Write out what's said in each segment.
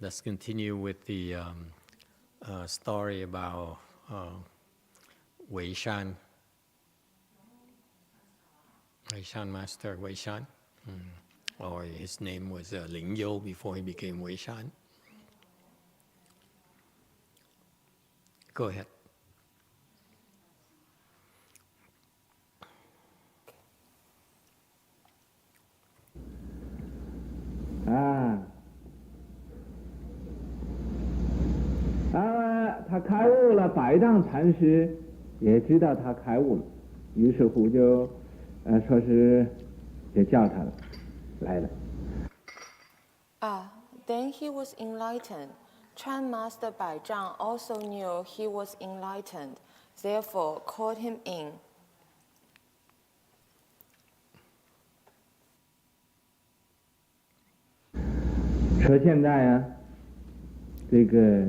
Let's continue with the story about Wei Shan. Wei Shan master, Wei Shan. Or his name was Ling Yo before he became Wei Shan. Go ahead.他开悟了，百丈禅师也知道他开悟了，于是乎就说是就叫他来了。Then he was enlightened. Chan Master Bai Zhang also knew he was enlightened, therefore called him in. 说现在啊，这个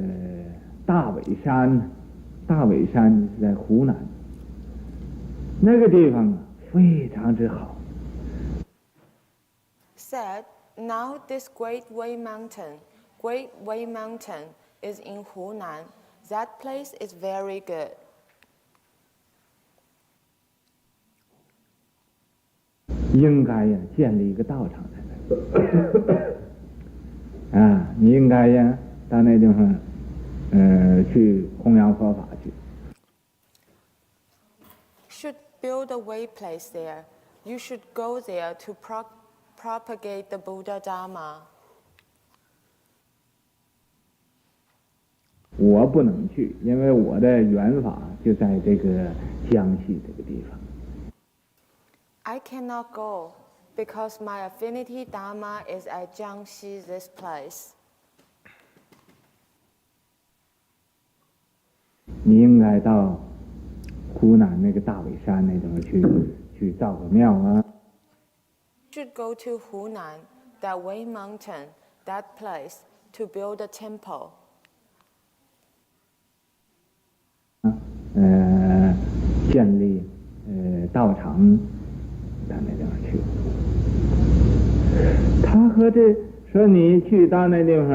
大尾山是在湖南，那个地方非常之好。Said, now this Great Wei Mountain is in Hunan. That place is very good. 应该呀，建立一个道场在那。你应该呀，到那地方，去弘扬佛法去。Should build a way place there. You should go there to propagate the Buddha Dharma. 我不能去，因为我的缘法就在这个江西这个地方。I cannot go because my affinity Dharma is at Jiangxi, this place. 你应该到湖南那个大尾山那地方去造个庙啊。You should go to Hunan, that Wei Mountain, that place, to build a temple. 建立道场到那地方去。他和这说你去到那地方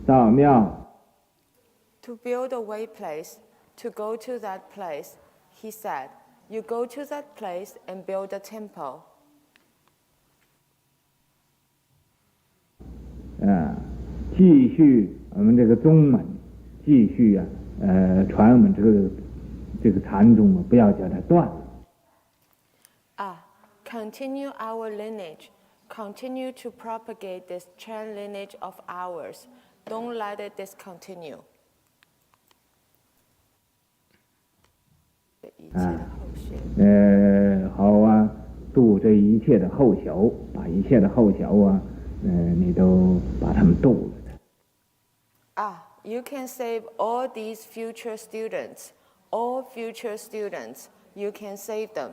造庙。To build a way place, to go to that place, he said, you go to that place and build a temple. 继续我们这个宗门，继续传我们这个禅宗不要叫它断了。Continue our lineage. Continue to propagate this Chan lineage of ours. Don't let it discontinue. 好啊，度这一切的后小，把一切的后小你都把他们度了。You can save all these future students. All future students, you can save them.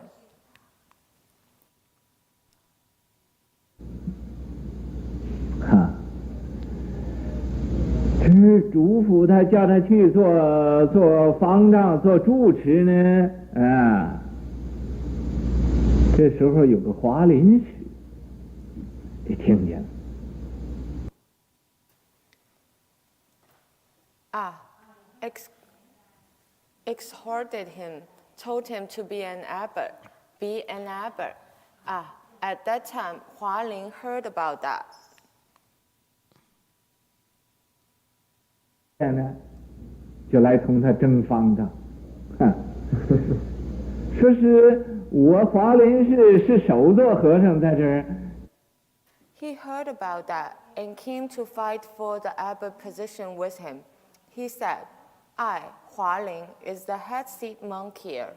这嘱咐他，叫他去做方丈，做住持呢。这时候有个华林寺，就听见了。Exhorted him, told him to be an abbot. Be an abbot. At that time, Hua Ling heard about that. 现在就来同他争方丈，说是我华林寺是首座和尚在这儿。He heard about that and came to fight for the abbot position with him. He said, I, Hua Ling, is the head seat monk here.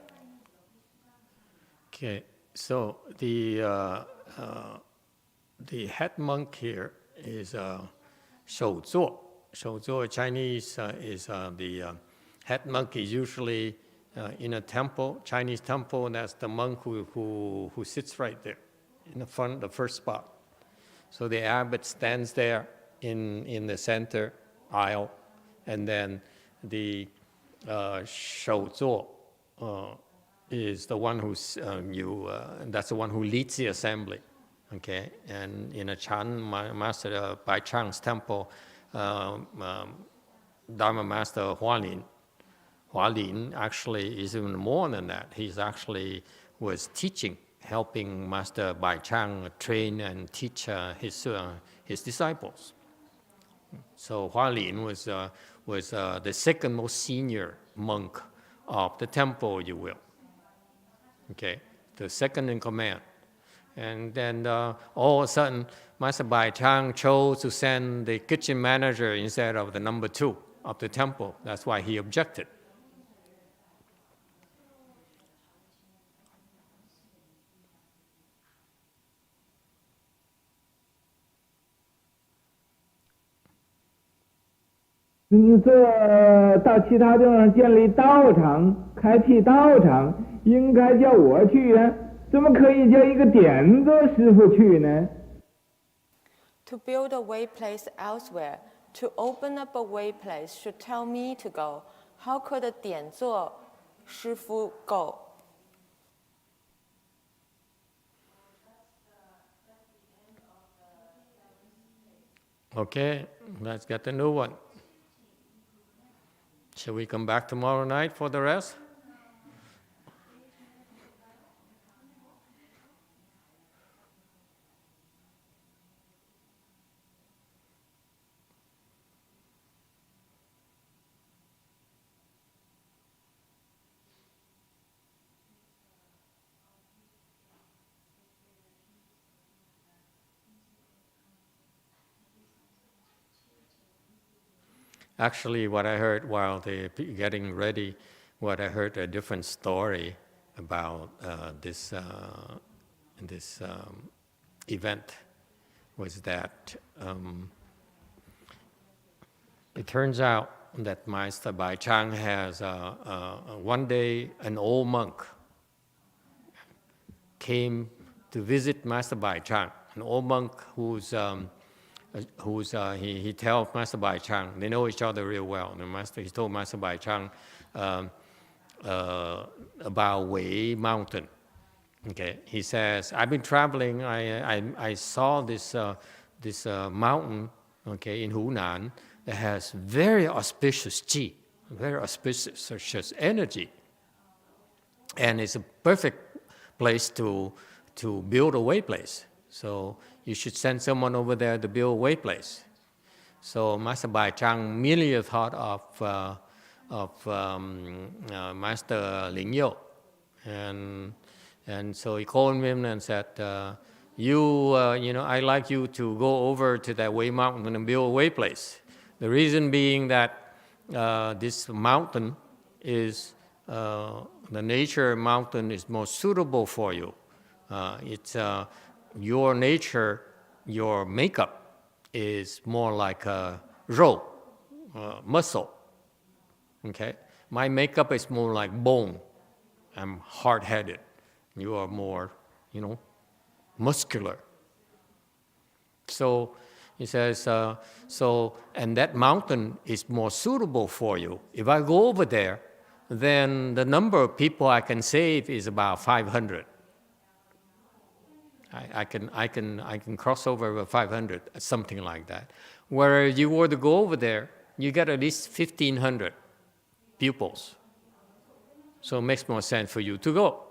Okay, so the head monk here is Shou Zuo. Shou Zuo Chinese is the head monk is usually in a temple, Chinese temple, and that's the monk who sits right there in the front, the first spot. So the abbot stands there in the center aisle, and then the Shou Zuo is the one who's that's the one who leads the assembly. Okay, and in a Chan Master Bai Chang's temple, Dharma Master Hualin actually is even more than that. He's actually was teaching, helping Master Bai Chang train and teach his disciples. So Hualin was the second most senior monk of the temple, you will. Okay, the second in command. And then all of a sudden, Master Bai Chang chose to send the kitchen manager instead of the number 2 of the temple. That's why he objected.你这到其他地方建立道场、开辟道场，应该叫我去呀，怎么可以叫一个点子师傅去呢？ To build a way place elsewhere, to open up a way place should tell me to go. How could a 点座师傅 go? Okay, let's get the new one. Shall we come back tomorrow night for the rest? Actually, what I heard while they getting ready, what I heard a different story about this event was that it turns out that Master Bai Chang has one day an old monk came to visit Master Bai Chang, an old monk he tells Master Bai Chang, they know each other real well. He told Master Bai Chang about Wei Mountain. Okay, he says, I've been traveling. I saw this mountain, okay, in Hunan that has very auspicious qi, very auspicious energy, and it's a perfect place to build a way place. So you should send someone over there to build a way place. So Master Bai Chang immediately thought of Master Ling Yo, and so he called him and said, I'd like you to go over to that Wei Mountain and build a way place. The reason being that this mountain is the nature mountain is more suitable for you. It's your nature, your makeup is more like a rou, muscle. Okay, my makeup is more like bone. I'm hard-headed. You are more, muscular. So he says, and that mountain is more suitable for you. If I go over there, then the number of people I can save is about 500. I can cross over with 500, something like that. Whereas you were to go over there, you get at least 1,500 pupils. So it makes more sense for you to go.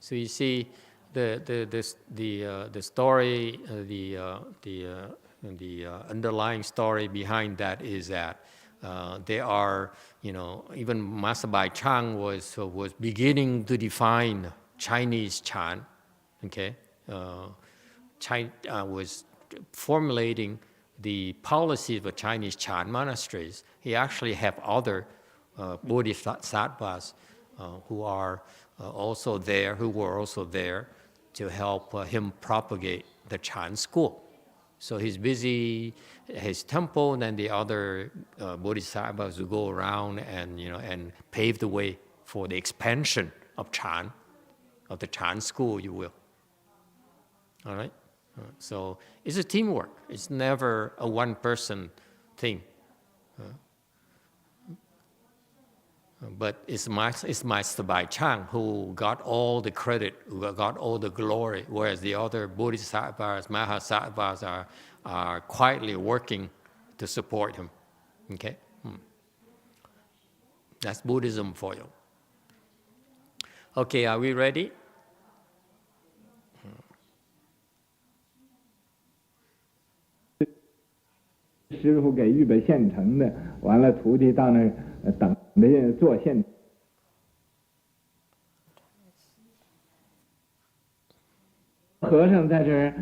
So you see, the story, the underlying story behind that is that there are, even Master Bai Chang was beginning to define Chinese Chan. Okay, China was formulating the policy of the Chinese Chan monasteries. He actually have other bodhisattvas who are also there, who were also there to help him propagate the Chan school. So he's busy his temple, and then the other bodhisattvas who go around and pave the way for the expansion of Chan, of the Chan school, you will. All right? So it's a teamwork. It's never a one-person thing. But it's Master Bai Chang who got all the credit, who got all the glory, whereas the other Bodhisattvas, Mahasattvas are quietly working to support him. Okay? That's Buddhism for you. Okay, are we ready? 师傅给预备现成的，完了徒弟到那儿等着做现。和尚在这儿，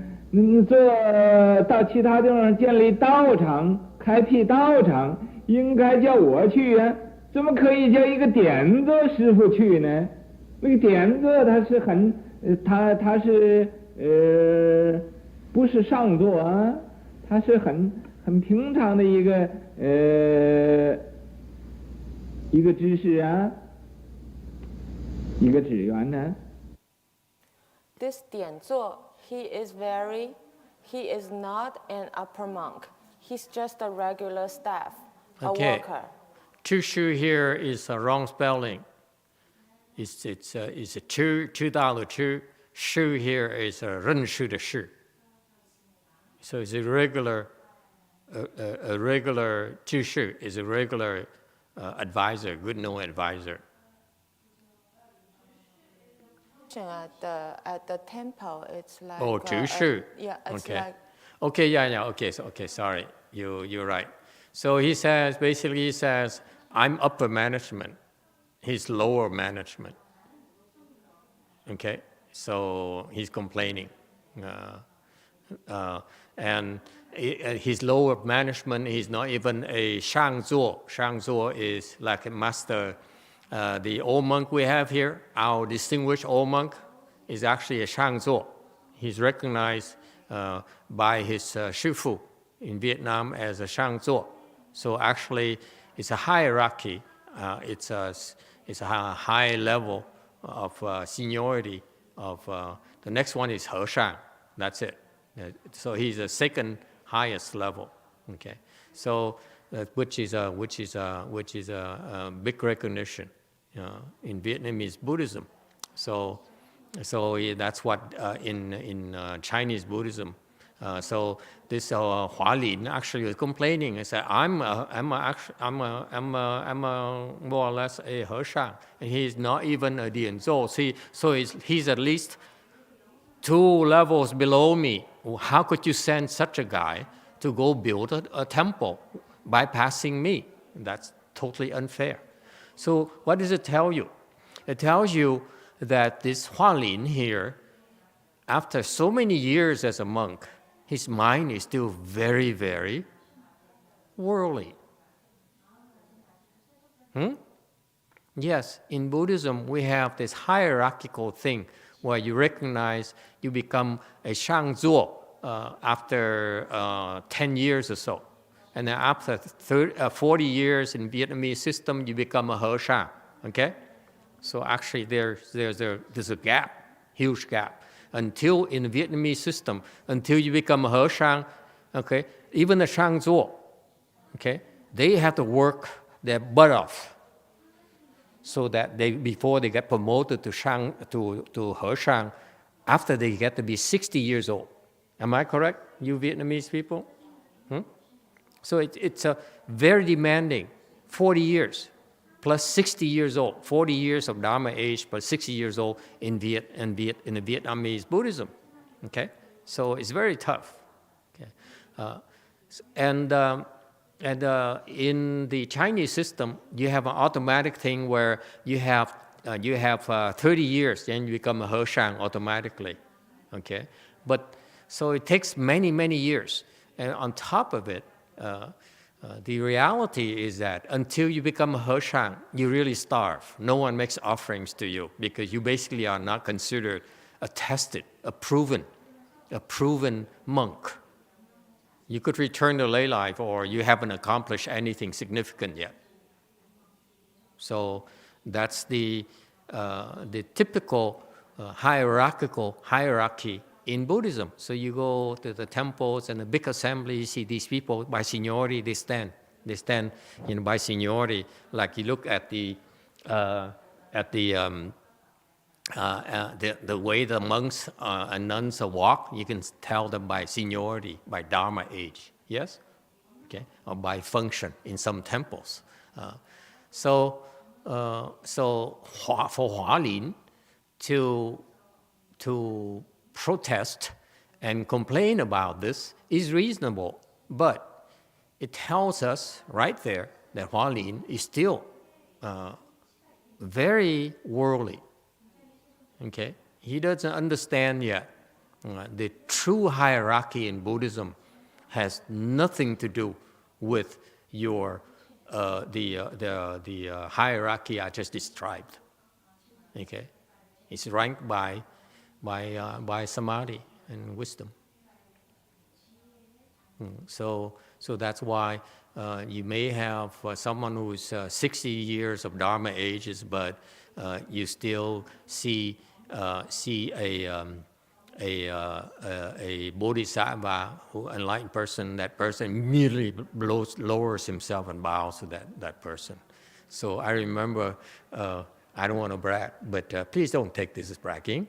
到其他地方建立道场、开辟道场，应该叫我去呀，怎么可以叫一个点座师傅去呢？那个点座他是他是不是上座啊？他是很平常的一个知识啊，一个职员呢。This Dianzuo, he is not an upper monk. He's just a regular staff, a worker. Chushu here is a wrong spelling. It's a chu da de chu. Shu here is a ren shu de shu. So it's a regular chushu is a regular advisor, good known advisor. At the temple, it's like chushu. Yeah, it's okay. like Okay, sorry, you're right. So he says basically I'm upper management, he's lower management. Okay, so he's complaining, and his lower management, he's not even a shangzuo. Shangzuo is like a master. The old monk we have here, our distinguished old monk, is actually a shangzuo. He's recognized by his shifu in Vietnam as a shangzuo. So actually, it's a hierarchy. It's a high level of seniority. The next one is Heshang. That's it. So he's the second highest level. Okay. So which is a big recognition in Vietnamese Buddhism. So that's what in Chinese Buddhism. So this Hua Lin actually was complaining and said, I'm more or less a Heshang, and he's not even a Dianzuo. So he's at least 2 levels below me. How could you send such a guy to go build a temple bypassing me? That's totally unfair. So what does it tell you? It tells you that this Hua Lin here, after so many years as a monk, his mind is still very, very worldly. Yes, in Buddhism, we have this hierarchical thing where you recognize you become a shangzuo after 10 years or so. And then after 40 years in Vietnamese system, you become a Heshang, okay? So actually there's a gap, huge gap. Until in the Vietnamese system, until you become a Heshang, okay, even a shangzuo, okay, they have to work their butt off so that before they get promoted to Heshang, after they get to be 60 years old. Am I correct, you Vietnamese people? So it's a very demanding, 40 years plus 60 years old, 40 years of Dharma age plus 60 years old in the Vietnamese Buddhism. Okay, so it's very tough. Okay, and in the Chinese system, you have an automatic thing where you have 30 years, then you become a Heshang automatically. Okay, but so it takes many, many years, and on top of it, the reality is that until you become a Heshang, you really starve. No one makes offerings to you because you basically are not considered a tested, a proven monk. You could return to lay life, or you haven't accomplished anything significant yet. So that's the typical hierarchy in Buddhism. So you go to the temples and the big assembly, you see these people by seniority, they stand by seniority. Like you look at the at the way the monks and nuns walk, you can tell them by seniority, by Dharma age, yes? Okay, or by function in some temples. So for Hualin to protest and complain about this is reasonable, but it tells us right there that Hualin is still very worldly. Okay, he doesn't understand yet. The true hierarchy in Buddhism has nothing to do with your the hierarchy I just described. Okay, it's ranked by samadhi and wisdom. So that's why you may have someone who's 60 years of Dharma ages, but you still see a bodhisattva, who enlightened person. That person immediately lowers himself and bows to that person. So I remember, I don't want to brag, but please don't take this as bragging.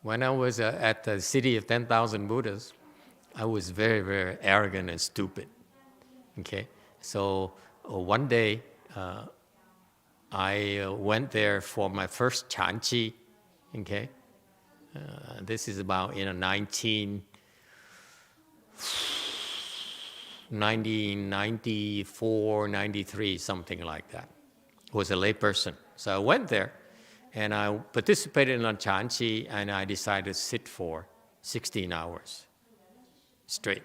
When I was at the city of 10,000 Buddhas, I was very, very arrogant and stupid. Okay, so one day I went there for my first chanchi. Okay, this is about 1994, 93, something like that. I was a lay person, so I went there. And I participated in a chanchi, and I decided to sit for 16 hours straight.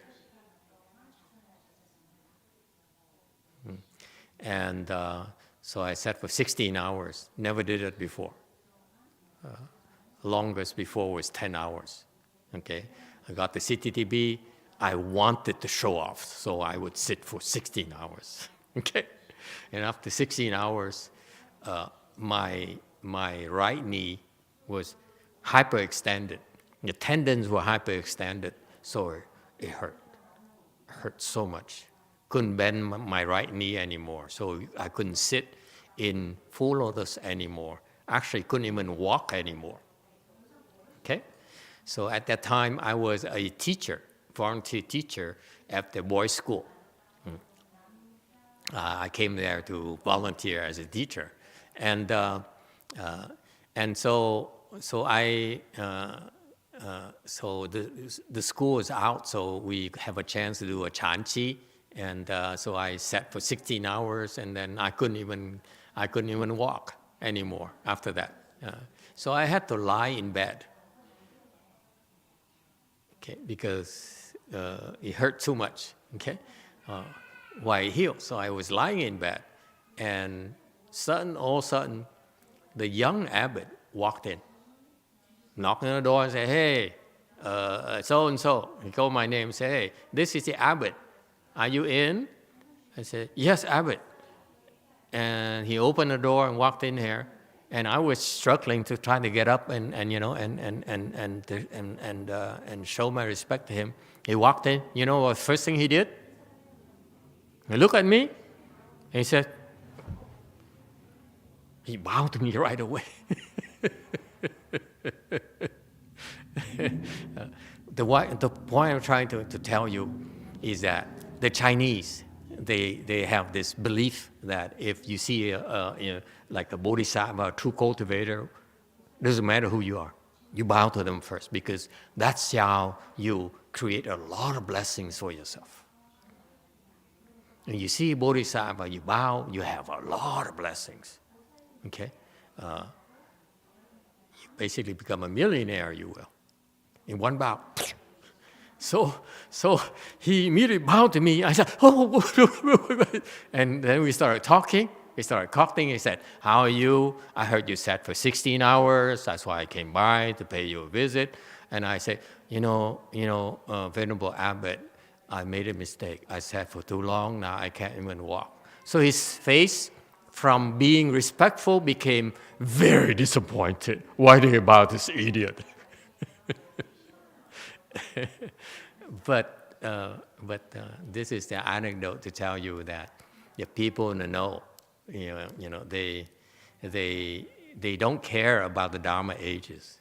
And so I sat for 16 hours. Never did it before. Longest before was 10 hours. Okay, I got the CTTB. I wanted to show off, so I would sit for 16 hours. Okay, and after 16 hours, my right knee was hyperextended. The tendons were hyperextended, so it hurt. It hurt so much. Couldn't bend my right knee anymore, so I couldn't sit in full lotus anymore. Actually, couldn't even walk anymore. Okay? So at that time, I was a teacher, volunteer teacher at the boys' school. I came there to volunteer as a teacher. And so the school is out, so we have a chance to do a chanchi, and so I sat for 16 hours, and then I couldn't even walk anymore after that. So I had to lie in bed, okay, because it hurt too much, okay, while it healed. So I was lying in bed, and all of a sudden, the young abbot walked in, knocked on the door and said, "Hey, so-and-so." He called my name and said, "Hey, this is the abbot. Are you in?" I said, "Yes, abbot." And he opened the door and walked in here, and I was struggling to try to get up and show my respect to him. He walked in. You know what the first thing he did? He looked at me, and he said, he bowed to me right away. The point I'm trying to tell you is that the Chinese, they have this belief that if you see like a bodhisattva, a true cultivator, doesn't matter who you are, you bow to them first, because that's how you create a lot of blessings for yourself. And you see bodhisattva, you bow, you have a lot of blessings. Okay, you basically become a millionaire, you will, in one bow. So he immediately bowed to me. I said, "Oh," and then we started talking. We started talking. He said, "How are you? I heard you sat for 16 hours. That's why I came by to pay you a visit." And I said, Venerable Abbot, I made a mistake. I sat for too long. Now I can't even walk. So his face, from being respectful, became very disappointed. Why did he bow this idiot? But this is the anecdote to tell you that the people know, they don't care about the Dharma ages,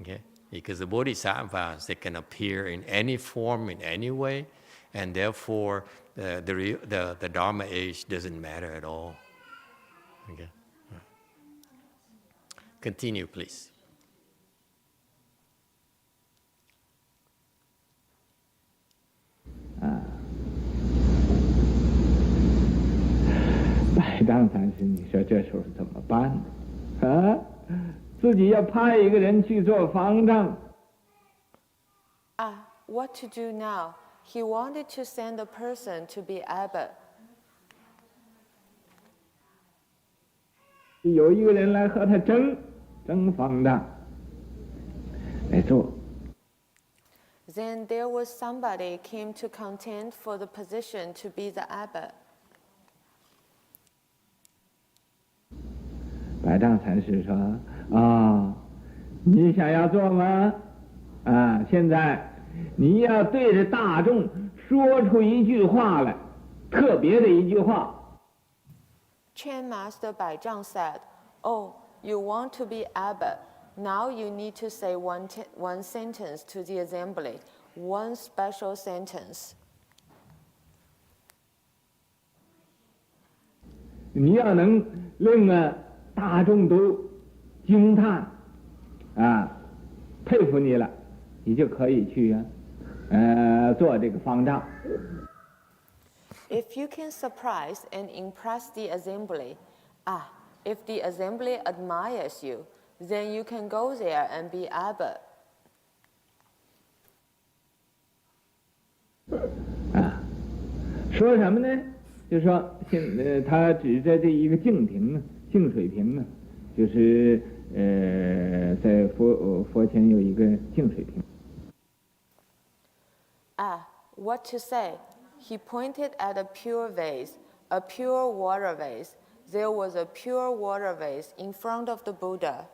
okay? Because the bodhisattvas, they can appear in any form, in any way, and therefore the Dharma age doesn't matter at all. Okay. Continue, please. 百丈禅师，你说这时候怎么办呢？啊，自己要派一个人去做方丈。What to do now? He wanted to send a person to be abbot. 有一个人来和他争方丈来做。Then there was somebody came to contend for the position to be the abbot. 百丈禅师说：“你想要做吗？现在你要对着大众说出一句话来，特别的一句话。” Chan Master Baizhang said, "Oh, you want to be abbot? Now you need to say one sentence to the assembly, one special sentence." 你要能令大众都惊叹，佩服你了，你就可以去做这个方丈。If you can surprise and impress the assembly, if the assembly admires you, then you can go there and be abbot. 说什么呢？就说他指着这一个净瓶净水瓶呢，就是在佛前有一个净水瓶。What to say? He pointed at a pure vase, a pure water vase. There was a pure water vase in front of the Buddha.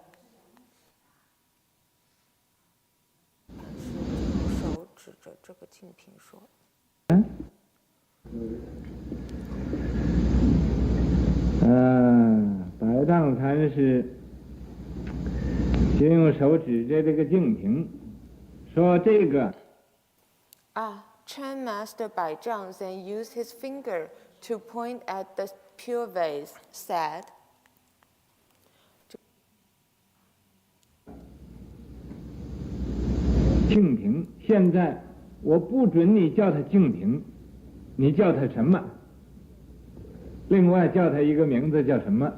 手指着这个净瓶说。百丈禅师先用手指着这个净瓶，说这个。Chan Master Baizhang then used his finger to point at the pure vase, said, 净瓶，现在我不准你叫它净瓶，你叫它什么？另外叫它一个名字叫什么？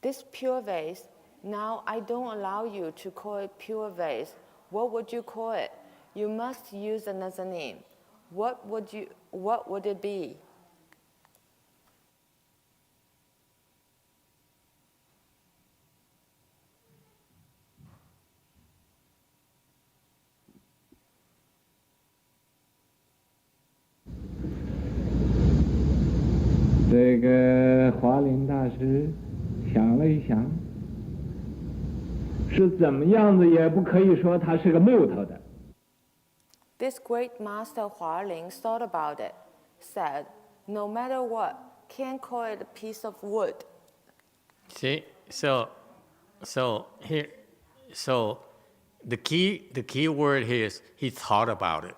This pure vase, now I don't allow you to call it pure vase. What would you call it? You must use another name. What would it be? 这个华林大师想了一想，是怎么样子也不可以说它是个木头的。 This great master Hualing thought about it, said, "No matter what, can't call it a piece of wood." See, so here, so the key word here is he thought about it.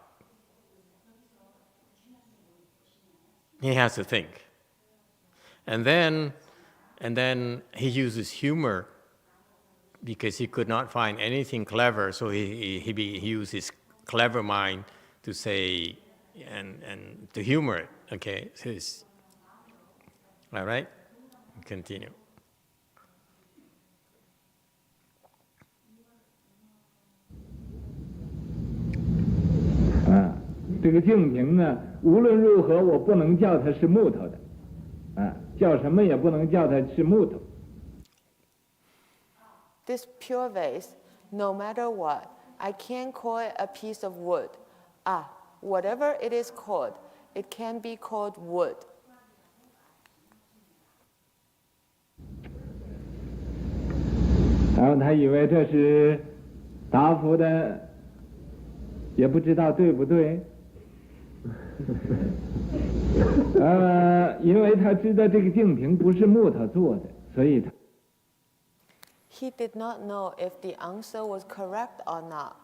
He has to think, and then he uses humor because he could not find anything clever, so he used his clever mind to say and to humor it. Okay, so all right. Continue. 这个净瓶呢，无论如何我不能叫它是木头的，叫什么也不能叫它是木头。 This pure vase, no matter what, I can't call it a piece of wood. Whatever it is called, it can be called wood. 然后他以为这是答复的，也不知道对不对。因为他知道这个净瓶不是木头做的，所以他 He did not know if the answer was correct or not.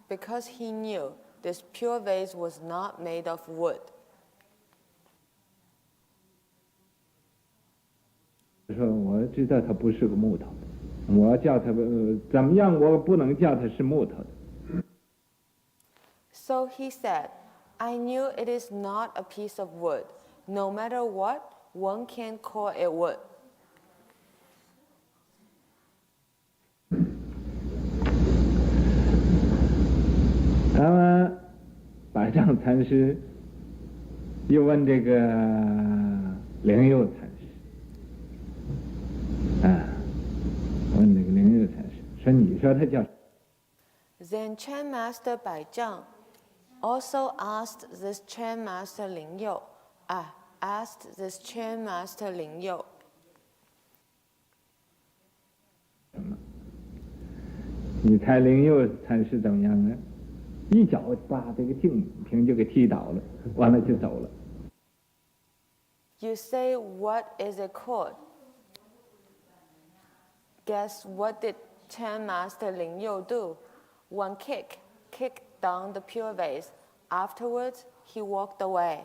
Because he knew this pure vase was not made of wood. 说我知道它不是个木头的，我叫它怎么样？我不能叫它是木头的。So he said, I knew it is not a piece of wood. No matter what, one can call it wood. 那么百丈禅师又问这个灵佑禅师，问这个灵佑禅师说：“你说他叫？” Then Chan Master Bai Zhang also asked this Chan Master Ling You, asked this Chan Master Ling You. 你猜灵佑禅师怎么样呢？一脚把这个净瓶就给踢倒了，完了就走了。You say, what is it called? Guess what did Chan Master Ling You do? One kick, kicked down the pure vase. Afterwards, he walked away.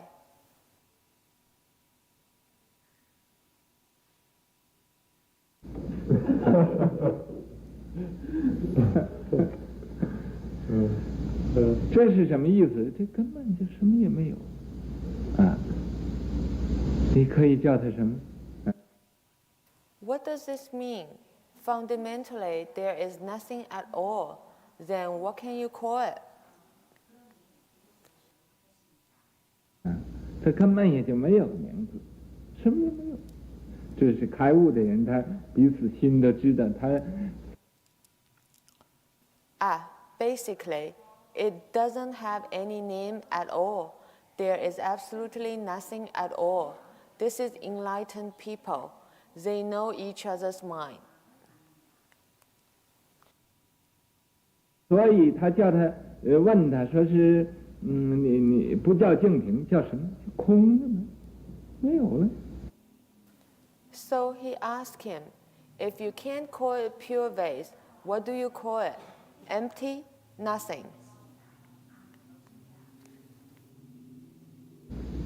这是什么意思？这根本就什么也没有你可以叫它什么What does this mean? Fundamentally, there is nothing at all. Then what can you call it? 它根本也就没有名字，什么也没有。这是开悟的人，他彼此心都知道他。Basically, it doesn't have any name at all. There is absolutely nothing at all. This is enlightened people. They know each other's mind. 所以他叫他问他说是你不叫净瓶叫什么？空的吗？没有了。So he asked him, if you can't call it pure vase, what do you call it? Empty? Nothing.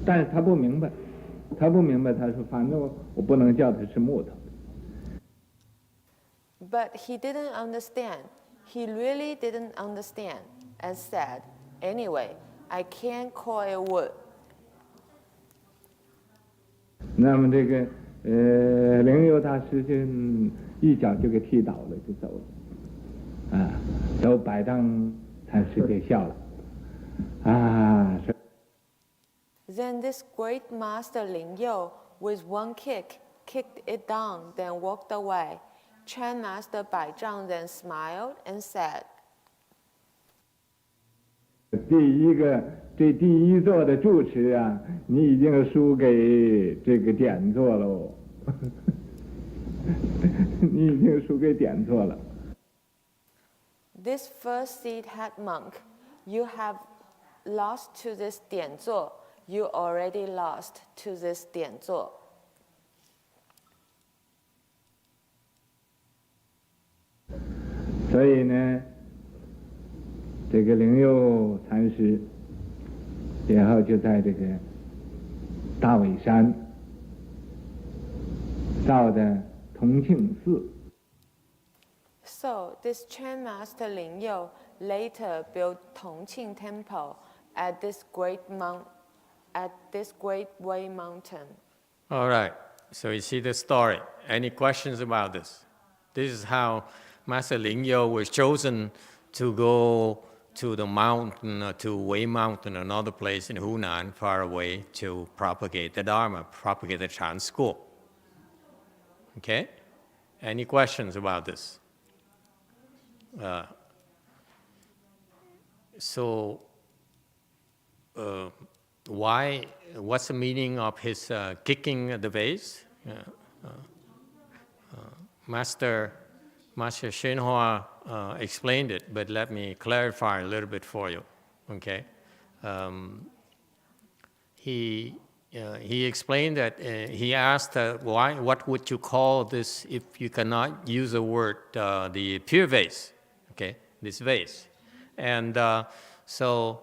但是他不明白，他说反正我不能叫它是木头。But he didn't understand. He really didn't understand and said, anyway, I can't call it wood. 那么这个灵佑大师就一脚就给踢倒了，就走了。都百丈禅师给笑了。Then this great master Ling You, with one kick, kicked it down, then walked away. Chan Master Bai Zhang then smiled and said, 第一座的住持啊，你已经输给这个点座喽，你已经输给点座了。This first seed head monk, you have lost to this Dianzuo. You already lost to this Dianzuo. 所以呢，这个灵佑禅师，然后就在这个大尾山造的同庆寺。So this Chan Master Ling You later built Tongqing Temple at this great Way Mountain. All right, so you see the story. Any questions about this? This is how Master Ling Yo was chosen to go to the mountain, to Wei Mountain, another place in Hunan, far away, to propagate the Dharma, propagate the Chan school. Okay? Any questions about this? What's the meaning of his kicking the vase? Master YongHua explained it, but let me clarify a little bit for you. Okay, he explained that he asked why, what would you call this if you cannot use the word the pure vase, okay, this vase, and so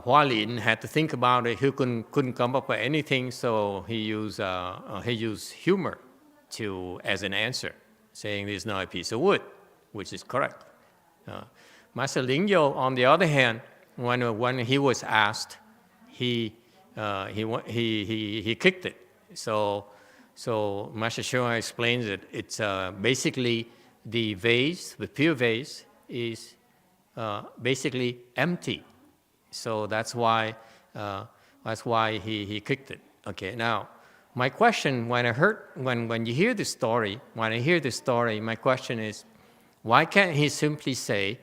Hua Lin had to think about it. He couldn't come up with anything, so he used humor as an answer, saying this is not a piece of wood, which is correct. Master Lingyo, on the other hand, when he was asked, he kicked it. So Master Shua explains it. It's basically the vase, the pure vase, is basically empty. So that's why he kicked it. Okay. Now, my question when you hear this story, my question is, why can't he simply say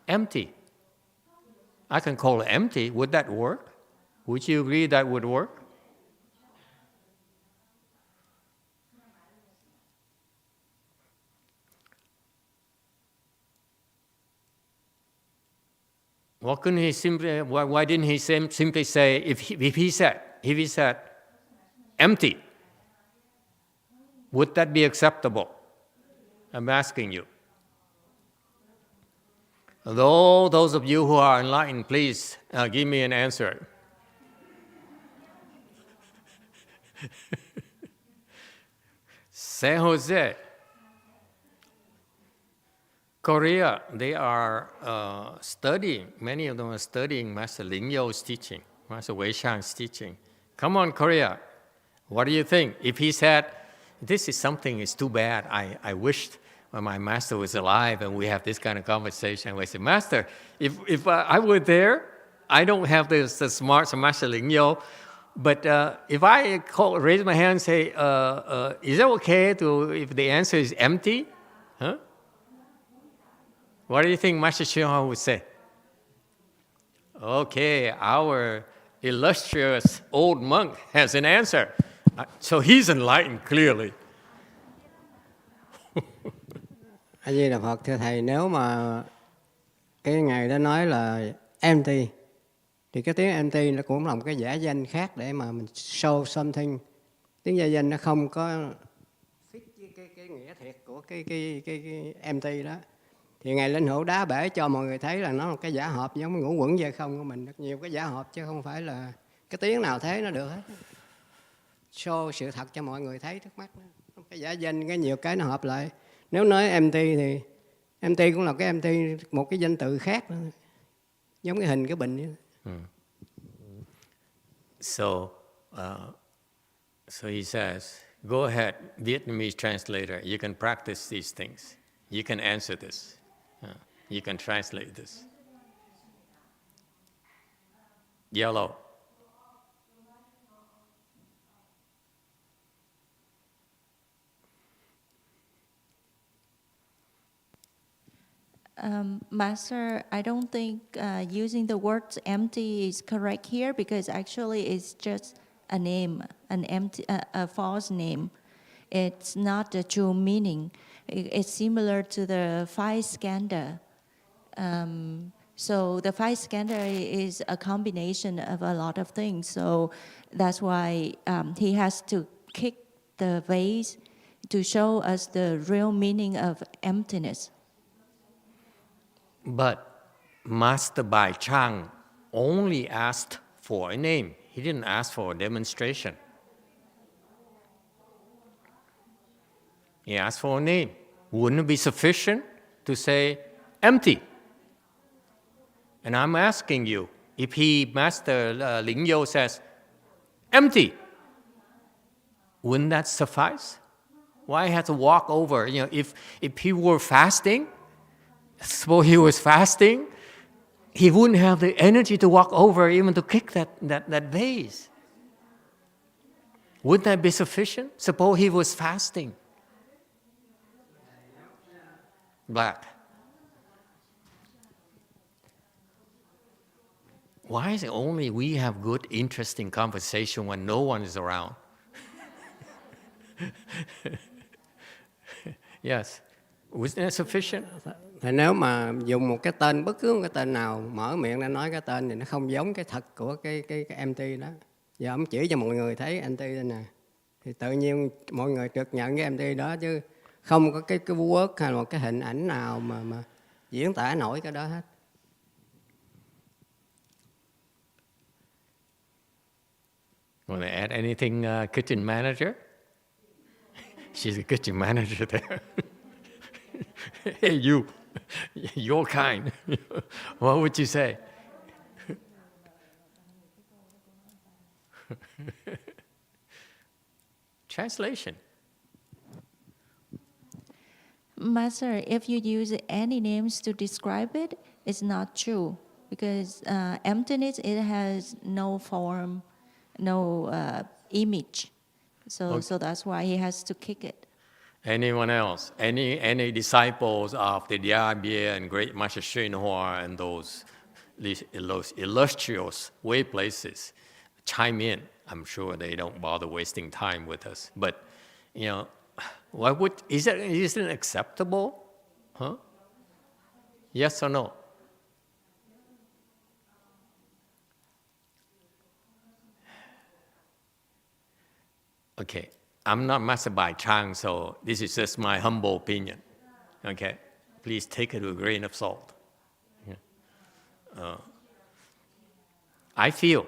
empty? I can call it empty. Would that work? Would you agree that would work? Why didn't he simply say, if he said empty, would that be acceptable? I'm asking you. Although those of you who are enlightened, please give me an answer. San Jose, Korea, they are studying, many of them are studying Master Lingyo's teaching, Master Weishang's teaching. Come on, Korea, what do you think? If he said, this is something, it's too bad, I wished when my master was alive and we have this kind of conversation, we say, Master, if I were there, I don't have the smarts of Master Lingyo, but if I raise my hand and say, is it okay if the answer is empty? Huh? What do you think Master Shua would say? Okay, our illustrious old monk has an answer. So he's enlightened clearly. A Di Đà Phật, thưa thầy, nếu mà cái ngài đã nói là empty thì cái tiếng empty nó cũng là một cái giả danh khác để mà mình show something. Tiếng giả danh nó không có fit với cái nghĩa thiệt của cái empty đó. Thì ngài Linh Hữu đá bể cho mọi người thấy là nó là cái giả hợp, giống như ngũ quẩn về không của mình, rất nhiều cái giả hợp chứ không phải là cái tiếng nào thế nó được hết. Show sự thật cho mọi người thấy trước mắt đó. Cái giả danh, cái nhiều cái nó hợp lại. Nếu nói empty thì empty cũng là cái empty, một cái danh từ khác nữa. Giống cái hình cái bình vậy. So he says, go ahead, Vietnamese translator, you can practice these things. You can answer this. You can translate this. Yellow. Master, I don't think using the word empty is correct here, because actually it's just a name, a false name. It's not the true meaning. It's similar to the five skandha. So the five skandha is a combination of a lot of things. So that's why he has to kick the vase to show us the real meaning of emptiness. But Master Bai Chang only asked for a name. He didn't ask for a demonstration. He asked for a name. Wouldn't it be sufficient to say empty? And I'm asking you, if Master Lingyo says empty, wouldn't that suffice? Why have to walk over? You know, if he were fasting, suppose he was fasting, he wouldn't have the energy to walk over even to kick that vase. Wouldn't that be sufficient? Suppose he was fasting. Black. Why is it only we have good, interesting conversation when no one is around? Yes. Wasn't that sufficient? Thì nếu mà dùng một cái tên, bất cứ một cái tên nào, mở miệng ra nói cái tên thì nó không giống cái thật của cái empty đó. Giờ ông chỉ cho mọi người thấy empty đây nè. Thì tự nhiên mọi người trực nhận cái empty đó, chứ không có cái word hay là một cái hình ảnh nào mà diễn tả nổi cái đó hết. Want to add anything, kitchen manager? She's a kitchen manager there. Hey, you, your kind. What would you say? Translation. Master, if you use any names to describe it, it's not true because emptiness, it has no form, no image. So that's why he has to kick it. Anyone else? Any disciples of the Dharma and great Master YongHua and those illustrious way places chime in? I'm sure they don't bother wasting time with us. But, is it acceptable? Huh? Yes or no? Okay, I'm not Master Bai Chang, so this is just my humble opinion. Okay, please take it with a grain of salt. I feel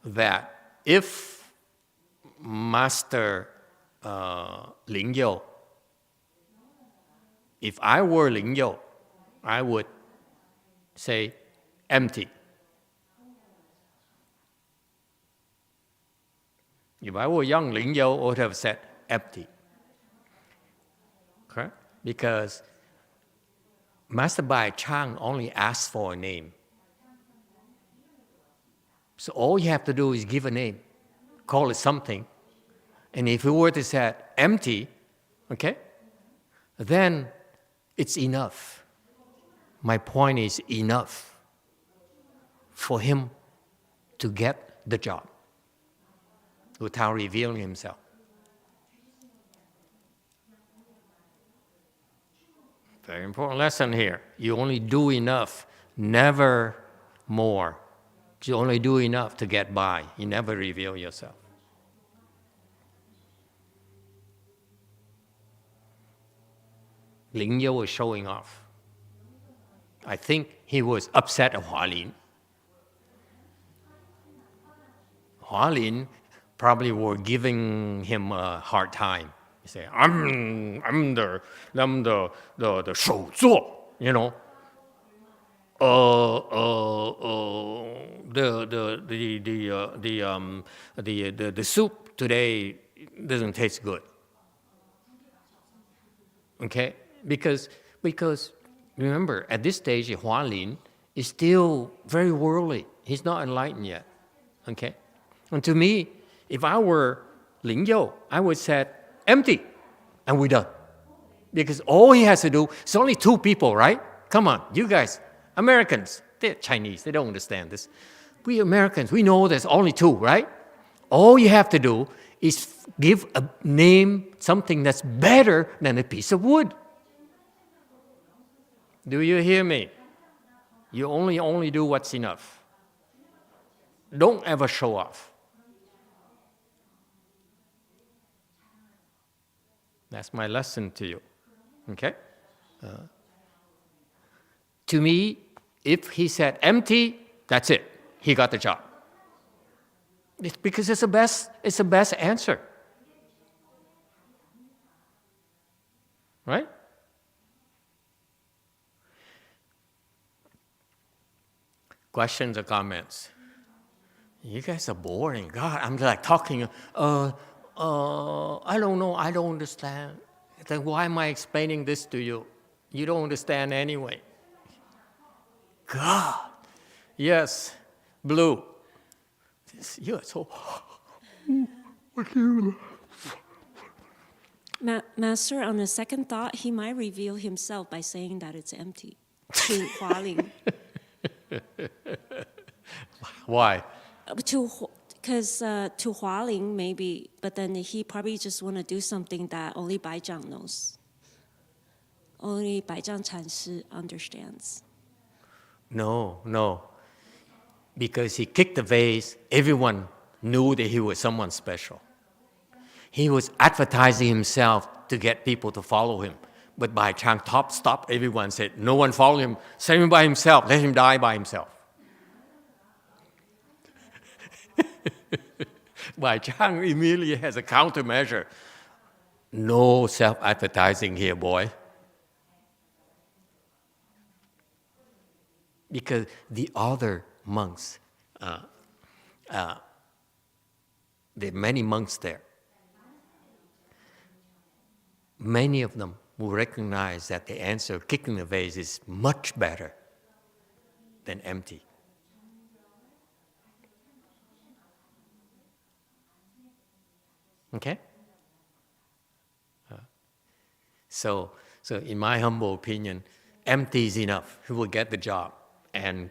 that if Master Ling Yo, if I were Ling Yo, I would say empty. If I were young Ling Yo, I would have said empty. Okay? Because Master Bai Chang only asked for a name. So all you have to do is give a name, call it something. And if we were to say empty, okay, then it's enough. My point is enough for him to get the job without revealing himself. Very important lesson here. You only do enough, never more. You only do enough to get by. You never reveal yourself. Ling Yo was showing off. I think he was upset at Hualin. Hualin probably were giving him a hard time. He said, I'm the 首座, you know. The soup today doesn't taste good. Okay, because remember at this stage Hualin is still very worldly. He's not enlightened yet. Okay, and to me, if I were Ling Yo, I would say empty, and we're done. Because all he has to do, it's only two people, right? Come on, you guys. Americans, they're Chinese, they don't understand this. We Americans, we know there's only two, right? All you have to do is give a name, something that's better than a piece of wood. Do you hear me? You only do what's enough. Don't ever show off. That's my lesson to you, okay? To me, if he said empty, that's it. He got the job. It's because it's the best answer. Right? Questions or comments? You guys are boring. God, I'm like talking, I don't know, I don't understand. Then why am I explaining this to you? You don't understand anyway. God. Yes, Blue. You're so... Master, on a second thought, he might reveal himself by saying that it's empty to Hualing. Why? Because to Hualing, maybe, but then he probably just want to do something that only Baizhang knows. Only Baizhang Chanshi understands. No. because he kicked the vase, everyone knew that he was someone special. He was advertising himself to get people to follow him. But Bai Chang stopped everyone, said, no one follow him, send him by himself, let him die by himself. Bai Chang immediately has a countermeasure. No self-advertising here, boy. Because the other monks, there are many monks there. Many of them will recognize that the answer, kicking the vase, is much better than empty. Okay? So in my humble opinion, empty is enough. He will get the job and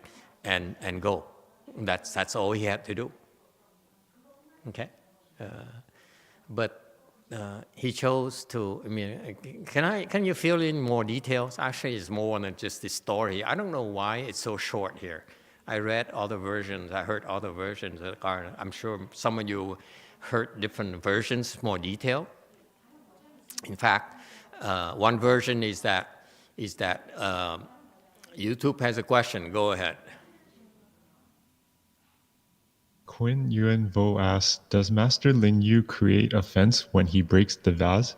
go. That's all he had to do. Okay? But he chose to, can you fill in more details? Actually, it's more than just this story. I don't know why it's so short here. I read other versions, I heard other versions. I'm sure some of you heard different versions, more detailed. In fact, one version is that YouTube has a question. Go ahead. Quinn Yuan Vo asks, does Master Lin Yu create offense when he breaks the vase?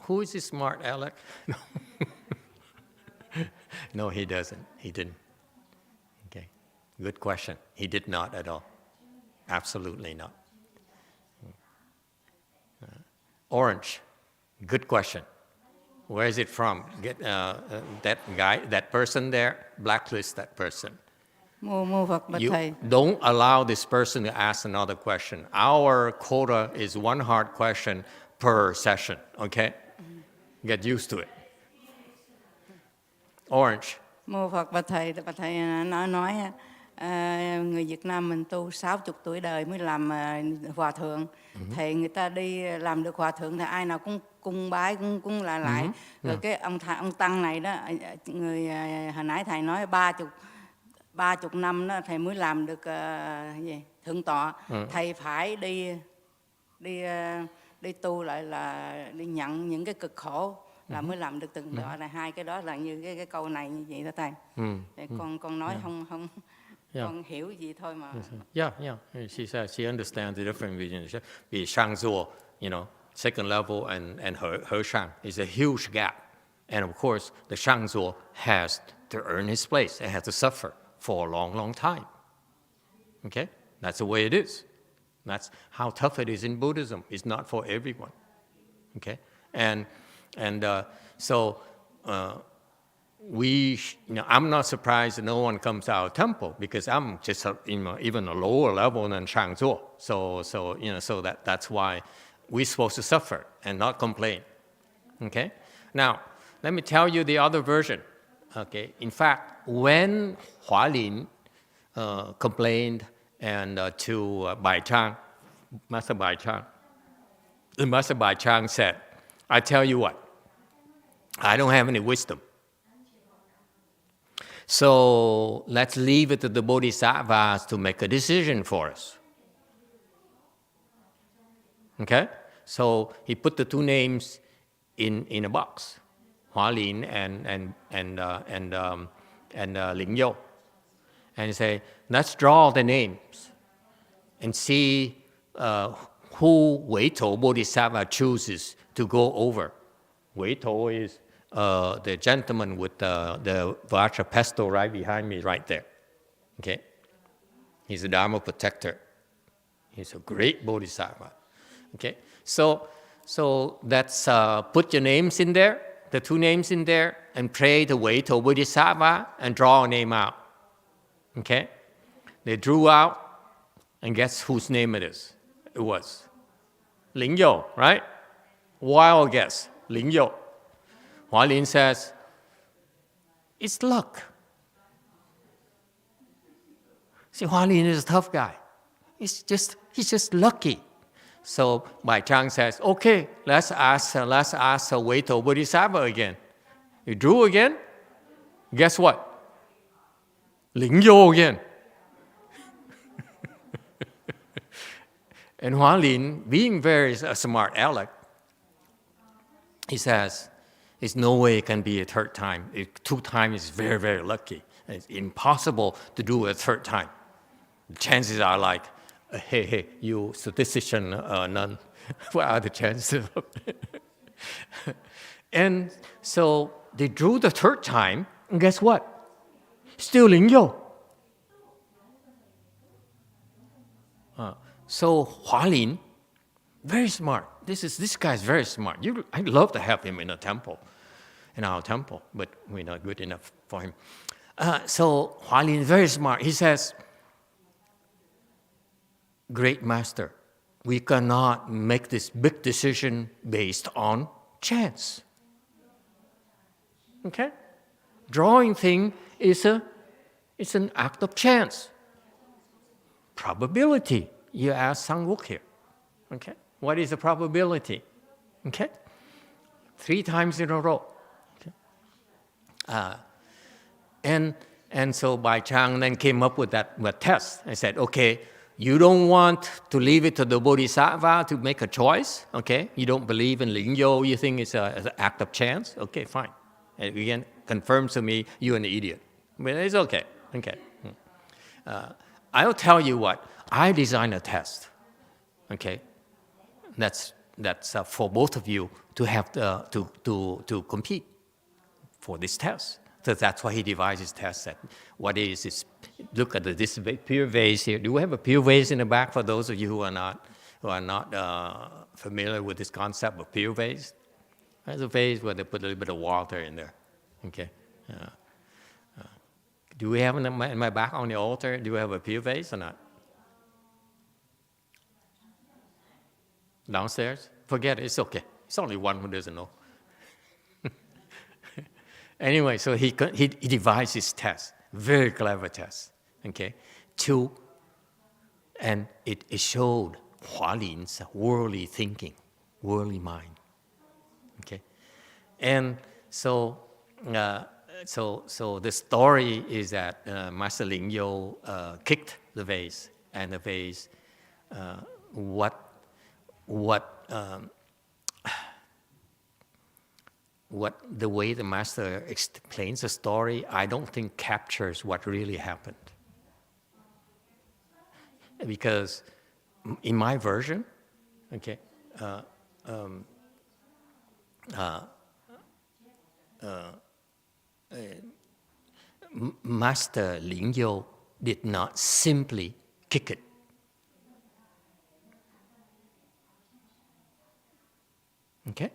Who is this smart Alec? No, he doesn't. He didn't. Okay, good question. He did not at all. Absolutely not. Orange, good question. Where is it from? Get that guy, that person there, blacklist that person. You don't allow this person to ask another question. Our quota is one hard question per session, okay? Get used to it. Orange. Mô Phật bà thầy nói người Việt Nam mình tu 60 tuổi đời mới làm hòa thượng. Thầy người ta đi làm được hòa thượng thì ai nào cũng cung bái cũng là lại. Rồi cái ông tăng này đó, người hồi nãy thầy nói 30 năm đó thầy mới làm được thượng tọa. Thầy phải đi tu lại là đi nhận những cái cực khổ là mới làm được từng đó. Là hai cái đó là như cái câu này như vậy đó thầy. Con nói không con hiểu gì thôi mà. Yeah. She says she understands the different regions. Be Shangzuo, second level, and her Shang is a huge gap. And of course, the Shangzuo has to earn his place. It has to suffer for a long, long time. Okay? That's the way it is. That's how tough it is in Buddhism. It's not for everyone. Okay? And so I'm not surprised that no one comes to our temple because I'm just even a lower level than Shangzuo. So that's why we're supposed to suffer and not complain. Okay? Now, let me tell you the other version. Okay? In fact, when Hualin complained to Bai Chang, Master Bai Chang, the Master Bai Chang said, I tell you what, I don't have any wisdom. So let's leave it to the Bodhisattvas to make a decision for us. Okay? So he put the two names in a box, Hualin and Ling Yo. And he say, let's draw the names and see who Wei To Bodhisattva chooses to go over. Wei To is the gentleman with the Vajra pestle right behind me, right there. Okay? He's a Dharma protector. He's a great Bodhisattva. Okay? So let's put your names in there, the two names in there, and pray to Wei To Bodhisattva and draw a name out. Okay? They drew out, and guess whose name it is? It was Ling Yo, right? Wild guess, Ling Yo. Hualin says, it's luck. See, Hualin is a tough guy. He's just lucky. So Bai Chang says, okay, let's ask Wei To Bodhisattva again. He drew again. Guess what? Lingyo again. And Hua Lin, being very smart aleck, he says, there's no way it can be a third time. 2 times is very, very lucky. It's impossible to do it a third time. The chances are like, hey, you statistician nun, what are the chances? And so they drew the third time, and guess what? Still Lingyo. So Hua Lin, very smart. This guy's very smart. I'd love to have him in a temple, in our temple, but we're not good enough for him. So Hua Lin is very smart. He says, Great Master, we cannot make this big decision based on chance. Okay? Drawing thing is an act of chance. Probability. You ask Sang-Wook here. Okay? What is the probability? Okay? 3 times in a row. Okay? And so Bai Chang then came up with that test. I said, okay, you don't want to leave it to the Bodhisattva to make a choice. Okay? You don't believe in Lingyo. You think it's an act of chance. Okay, fine. And again, confirms to me you're an idiot. But it's okay. Okay. I'll tell you what. I designed a test. Okay? That's for both of you to have to compete for this test. So that's why he devised his test. That what is this? Look at this pure vase here. Do we have a pure vase in the back for those of you who are not familiar with this concept of pure vase? There's a vase where they put a little bit of water in there. Okay. Do we have in my back on the altar? Do we have a pure vase or not? Downstairs? Forget it. It's okay. It's only one who doesn't know. Anyway, so he devised his test. Very clever test. Okay? And it showed Hua Lin's worldly thinking, worldly mind. Okay? And so the story is that Master Lingyo kicked the vase, and the vase, the way the master explains the story, I don't think captures what really happened. Because in my version, okay, Master Lingyo did not simply kick it. Okay?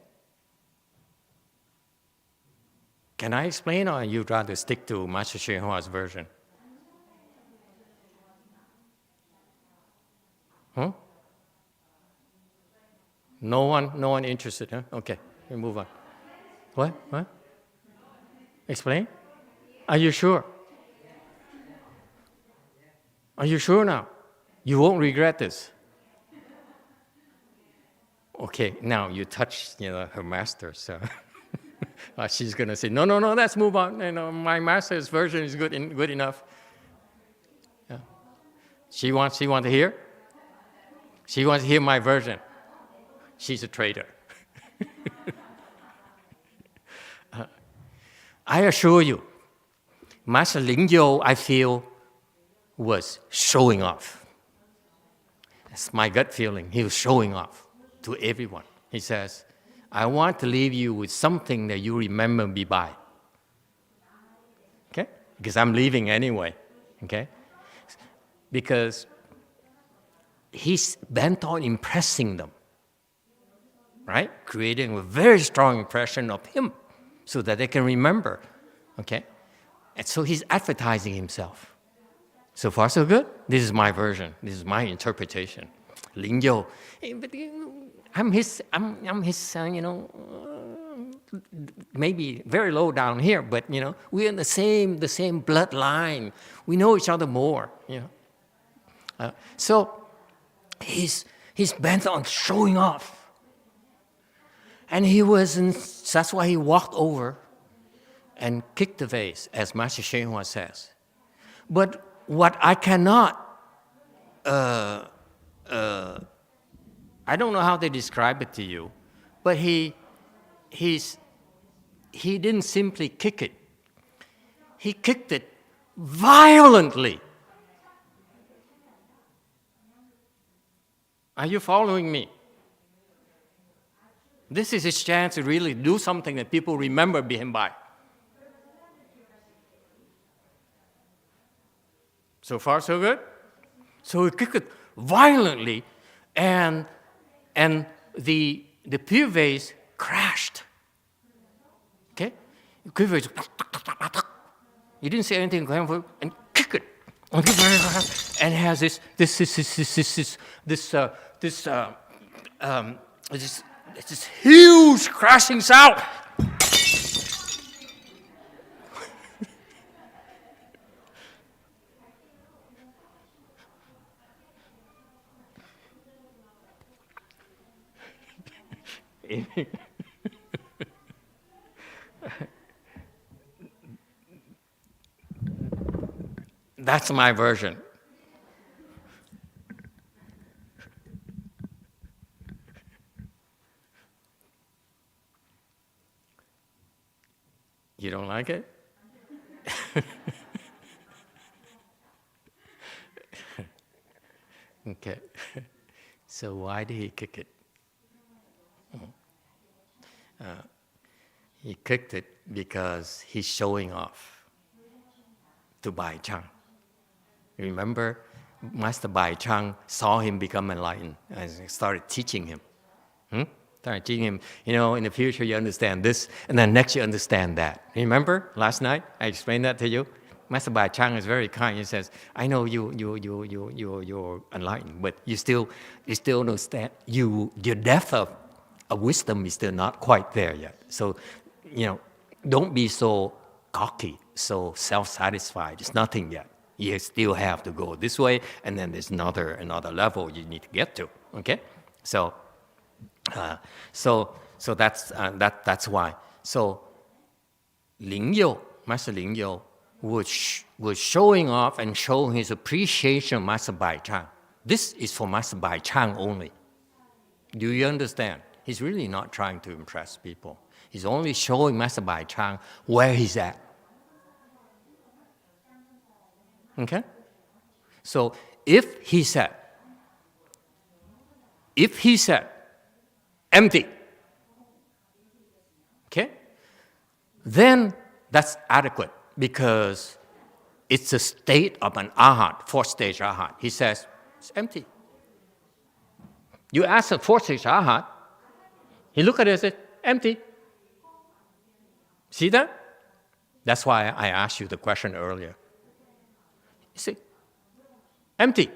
Can I explain, or you'd rather stick to Master YongHua's version? Huh? No one interested, huh? Okay, we move on. What? Explain? Are you sure? Are you sure now? You won't regret this. Okay, now you touched, her master, so she's gonna say, no, let's move on. My master's version is good enough. Yeah. She wants to hear. She wants to hear my version. She's a traitor. I assure you, Master Lingyo, I feel, was showing off. That's my gut feeling. He was showing off to everyone. He says, I want to leave you with something that you remember me by. Okay? Because I'm leaving anyway. Okay? Because he's bent on impressing them. Right? Creating a very strong impression of him so that they can remember. Okay? And so he's advertising himself. So far, so good. This is my version. This is my interpretation. Lingyo, I'm his, maybe very low down here, but we're in the same bloodline. We know each other more. So he's bent on showing off, and that's why he walked over and kick the vase, as Master YongHua says. But what I cannot, I don't know how to describe it to you, but he didn't simply kick it. He kicked it violently. Are you following me? This is his chance to really do something that people remember him by. So far, so good? So he kicked it violently, and the pure vase crashed. Okay? The pure vase, he didn't say anything, and kick it. And has this huge crashing sound. That's my version. You don't like it? Okay. So why did he kick it? He kicked it because he's showing off to Bai Chang. Remember, Master Bai Chang saw him become enlightened and started teaching him. Started teaching him, in the future you understand this, and then next you understand that. Remember last night I explained that to you? Master Bai Chang is very kind. He says, I know you're enlightened, but you still understand, your depth of wisdom is still not quite there yet. So, don't be so cocky, so self-satisfied. It's nothing yet. You still have to go this way, and then there's another level you need to get to. Okay, so that's why. So Master Ling Yu was showing off and showing his appreciation of Master Bai Chang. This is for Master Bai Chang only. Do you understand? He's really not trying to impress people. He's only showing Master Bai Chang where he's at. Okay? So if he said, empty, okay, then that's adequate because it's a state of an arhat, fourth stage arhat. He says, it's empty. You ask a fourth stage arhat, he look at it and says, empty. See that? That's why I asked you the question earlier. You see, empty.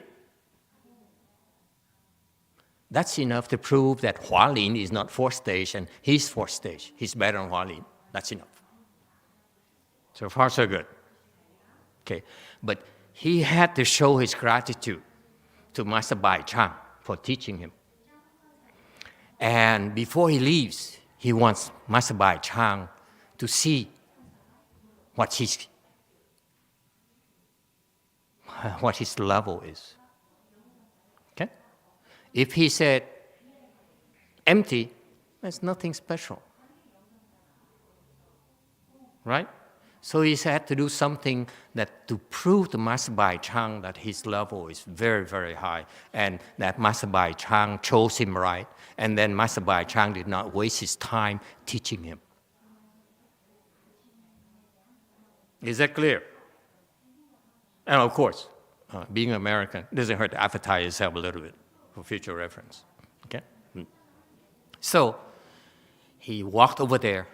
That's enough to prove that Hualin is not fourth stage and he's fourth stage. He's better than Hualin. That's enough. So far, so good. Okay, but he had to show his gratitude to Master Bai Chang for teaching him. And before he leaves, he wants Master Bai Chang to see what his level is. Okay? If he said empty, there's nothing special. Right? So he had to do something that to prove to Master Bai Chang that his level is very, very high, and that Master Bai Chang chose him right, and then Master Bai Chang did not waste his time teaching him. Is that clear? And of course, being American, it doesn't hurt to advertise yourself a little bit for future reference. Okay? So he walked over there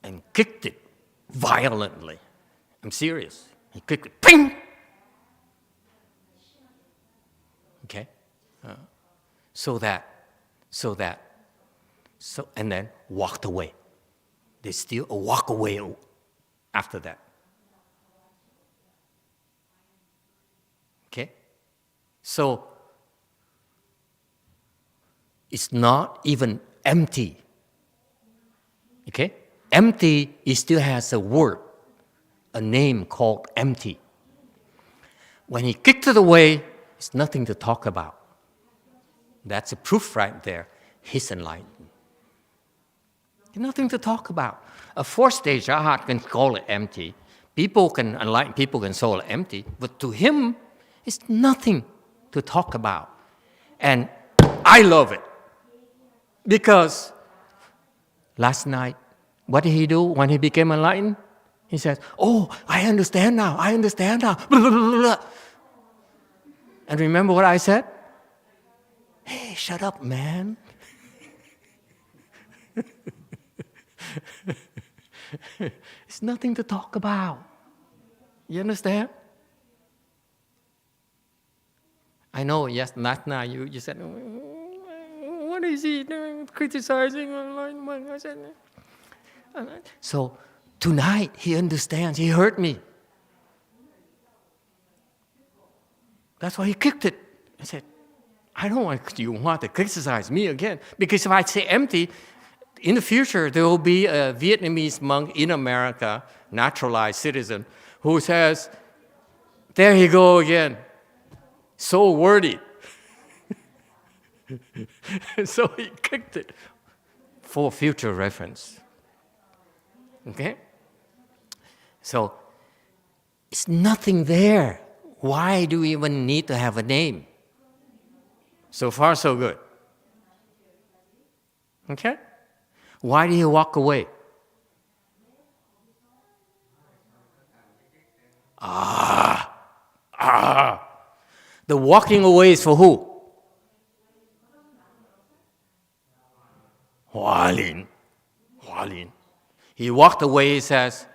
and kicked it violently. I'm serious. He kicked it, ping! Okay? And then walked away. There's still a walk away after that. Okay? So, it's not even empty. Okay? empty, it still has a word, a name called empty. When he kicked it away, it's nothing to talk about. That's a proof right there. He's enlightened. Nothing to talk about. A fourth-stage arhat can call it empty. Enlightened people can call it empty, but to him, it's nothing to talk about. And I love it. Because last night, what did he do when he became enlightened? He says, oh, I understand now. Blah, blah, blah, blah. And remember what I said? Hey, shut up, man. It's nothing to talk about. You understand? I know, yes, last night you said, what is he doing, criticizing enlightenment? I said, so tonight he understands, he heard me. That's why he kicked it. I said, I don't want YongHua to criticize me again, because if I say empty, in the future there will be a Vietnamese monk in America, naturalized citizen, who says, there you go again, so wordy. So he kicked it for future reference. Okay? So it's nothing there. Why do we even need to have a name? So far, so good. Okay? Why did he walk away? The walking away is for who? Hua Lin. He walked away, he says,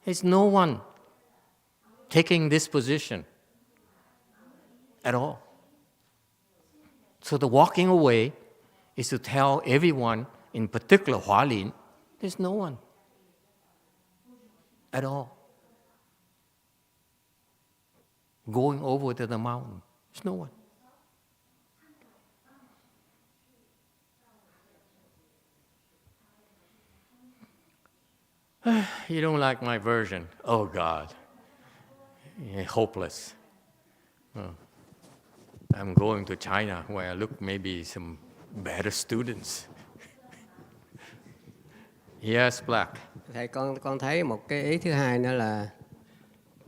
there's no one taking this position at all. So the walking away is to tell everyone, in particular Hua Lin, there's no one at all going over to the mountain. There's no one. You don't like my version? Oh God, hopeless. I'm going to China where I look maybe some better students. Yes, Black. Thầy con thấy một cái ý thứ hai nữa là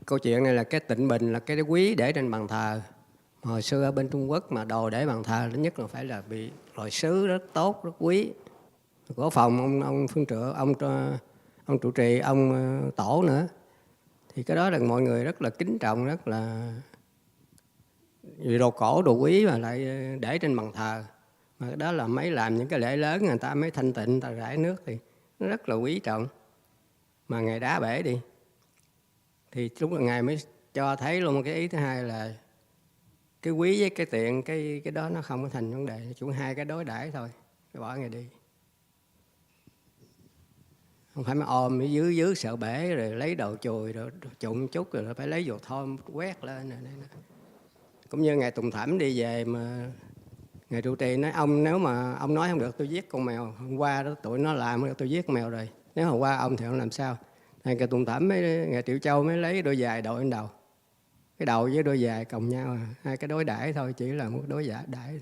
câu chuyện này là cái tịnh bình là cái quý để trên bàn thờ. Hồi xưa ở bên Trung Quốc mà đồ để bàn thờ thứ nhất là phải là bị loại sứ rất tốt, rất quý. Có phòng ông phương trượng, ông trụ trì, ông tổ nữa. Thì cái đó là mọi người rất là kính trọng, rất là vì đồ cổ, đồ quý mà lại để trên bàn thờ. Mà cái đó là mấy làm những cái lễ lớn người ta mới thanh tịnh, người ta rải nước thì nó rất là quý trọng. Mà Ngài đá bể đi thì lúc là Ngài mới cho thấy luôn cái ý thứ hai là cái quý với cái tiện, cái đó nó không có thành vấn đề, chỉ hai cái đối đãi thôi, cái bỏ Ngài đi. Không phải mà ôm dưới sợ bể rồi lấy đầu chùi rồi trụng chút rồi phải lấy dầu thơm quét lên này. Cũng như Ngài Tùng Thẩm đi về mà Ngài trụ trì nói ông nếu mà ông nói không được tôi giết con mèo. Hôm qua đó tụi nó làm tôi giết con mèo rồi. Nếu hôm qua ông thì ông làm sao? Ngài Tùng Thẩm Ngài Triệu Châu mới lấy đôi giày đội lên đầu. Cái đầu với đôi giày còng nhau hai cái đối đãi thôi, chỉ là một đối đãi.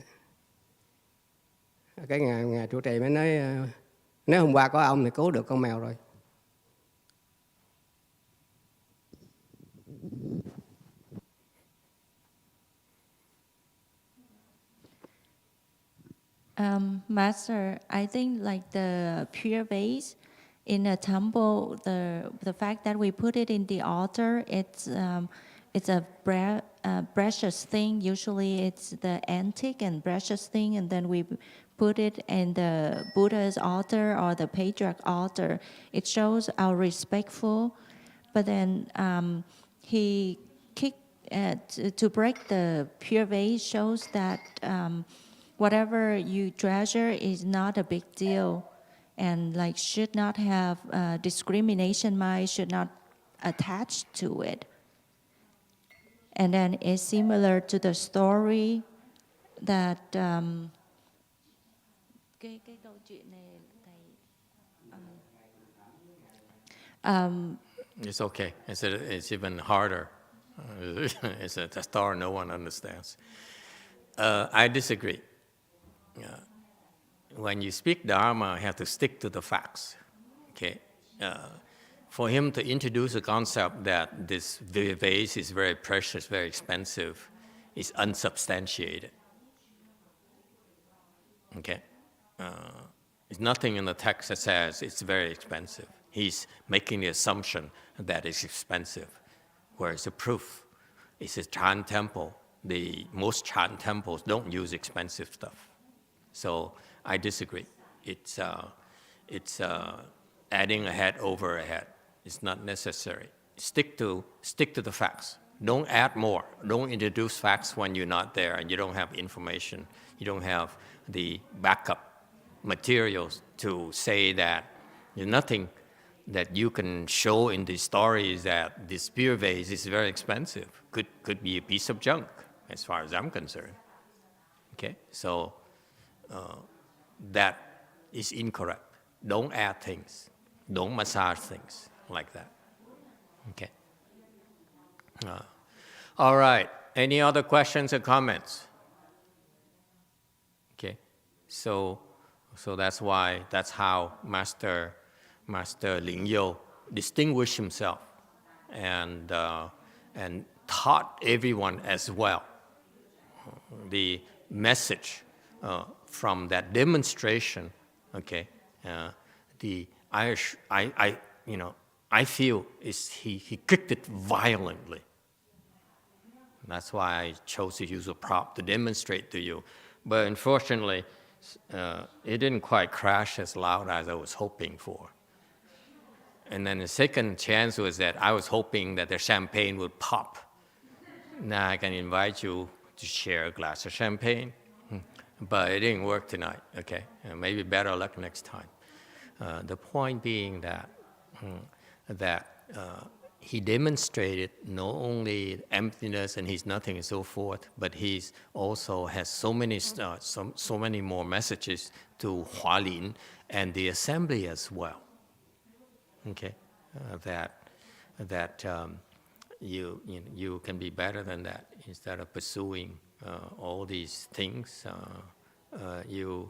Cái Ngài trụ trì mới nói nếu hôm qua có ông thì cứu được con mèo rồi. Master, I think like the pure vase in a temple, the fact that we put it in the altar, it's a precious thing. Usually it's the antique and precious thing, and then we put it in the Buddha's altar or the patriarch altar. It shows our respectful, but then he kicked to break the pure vase shows that whatever you treasure is not a big deal, and like should not have discrimination mind, should not attach to it. And then it's similar to the story that cái câu chuyện này thầy It's okay. It's even harder. It's a story no one understands. I disagree. When you speak Dharma, you have to stick to the facts. Okay. For him to introduce a concept that this vase is very precious, very expensive, is unsubstantiated. Okay. There's nothing in the text that says it's very expensive. He's making the assumption that it's expensive, whereas the proof is a Chan temple. Most Chan temples don't use expensive stuff. So I disagree. It's adding a head over a head. It's not necessary. Stick to the facts. Don't add more. Don't introduce facts when you're not there and you don't have information. You don't have the backup materials to say that there's nothing that you can show in the stories that this beer vase is very expensive. Could be a piece of junk, as far as I'm concerned. Okay, so that is incorrect. Don't add things. Don't massage things like that. Okay. All right. Any other questions or comments? Okay. So that's how Master Lingyo distinguished himself and taught everyone as well. The message from that demonstration, okay, I feel is he kicked it violently. That's why I chose to use a prop to demonstrate to you. But unfortunately, it didn't quite crash as loud as I was hoping for. And then the second chance was that I was hoping that the champagne would pop. Now I can invite you to share a glass of champagne. But it didn't work tonight, okay? Maybe better luck next time. The point being that he demonstrated not only emptiness and his nothing and so forth, but he also has so many more messages to Hualin and the assembly as well. Okay, you can be better than that. Instead of pursuing all these things, you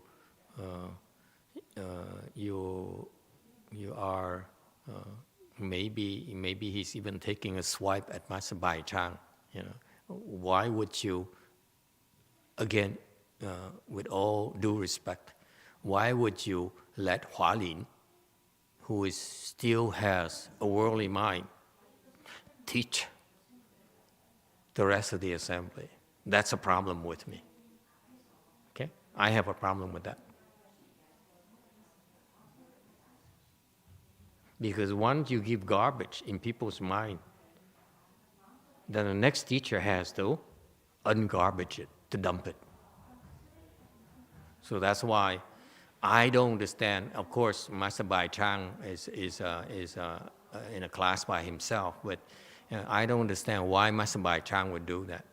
are. Maybe he's even taking a swipe at Master Bai Chang. Why would you? Again, with all due respect, why would you let Hualin, who still has a worldly mind, teach the rest of the assembly? That's a problem with me. Okay, I have a problem with that. Because once you give garbage in people's mind, then the next teacher has to ungarbage it, to dump it. So that's why I don't understand. Of course, Master Bai Chang is in a class by himself, but I don't understand why Master Bai Chang would do that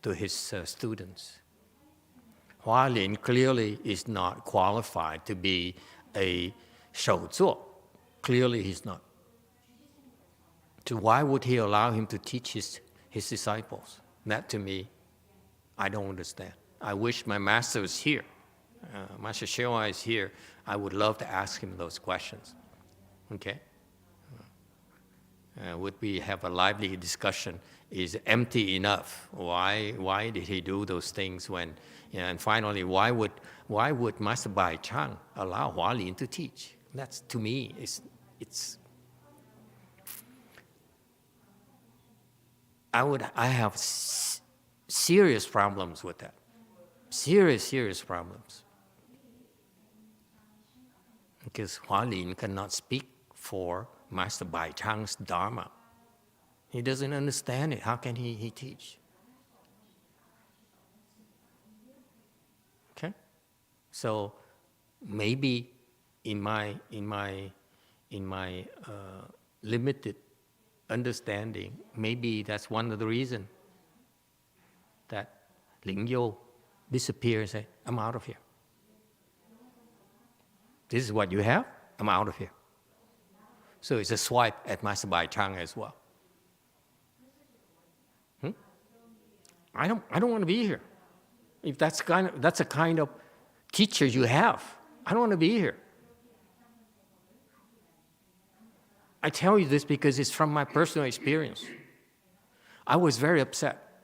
to his students. Hualin clearly is not qualified to be a shou zuo. Clearly he's not. So why would he allow him to teach his disciples? That to me, I don't understand. I wish my master was here. Master YongHua is here. I would love to ask him those questions. Okay? Would we have a lively discussion? Is empty enough? Why did he do those things when? And finally, why would Master Bai Chang allow Hualin to teach? That's, to me, it's. I have serious problems with that. Serious problems. Because Hualin cannot speak for Master Bai Chang's Dharma. He doesn't understand it. How can he teach? Okay? So maybe in my limited understanding, maybe that's one of the reasons that Lingyo disappears and say, I'm out of here. This is what you have? I'm out of here. So it's a swipe at Master Bai Chang as well. I don't want to be here. If that's a kind of teacher you have, I don't want to be here. I tell you this because it's from my personal experience. I was very upset.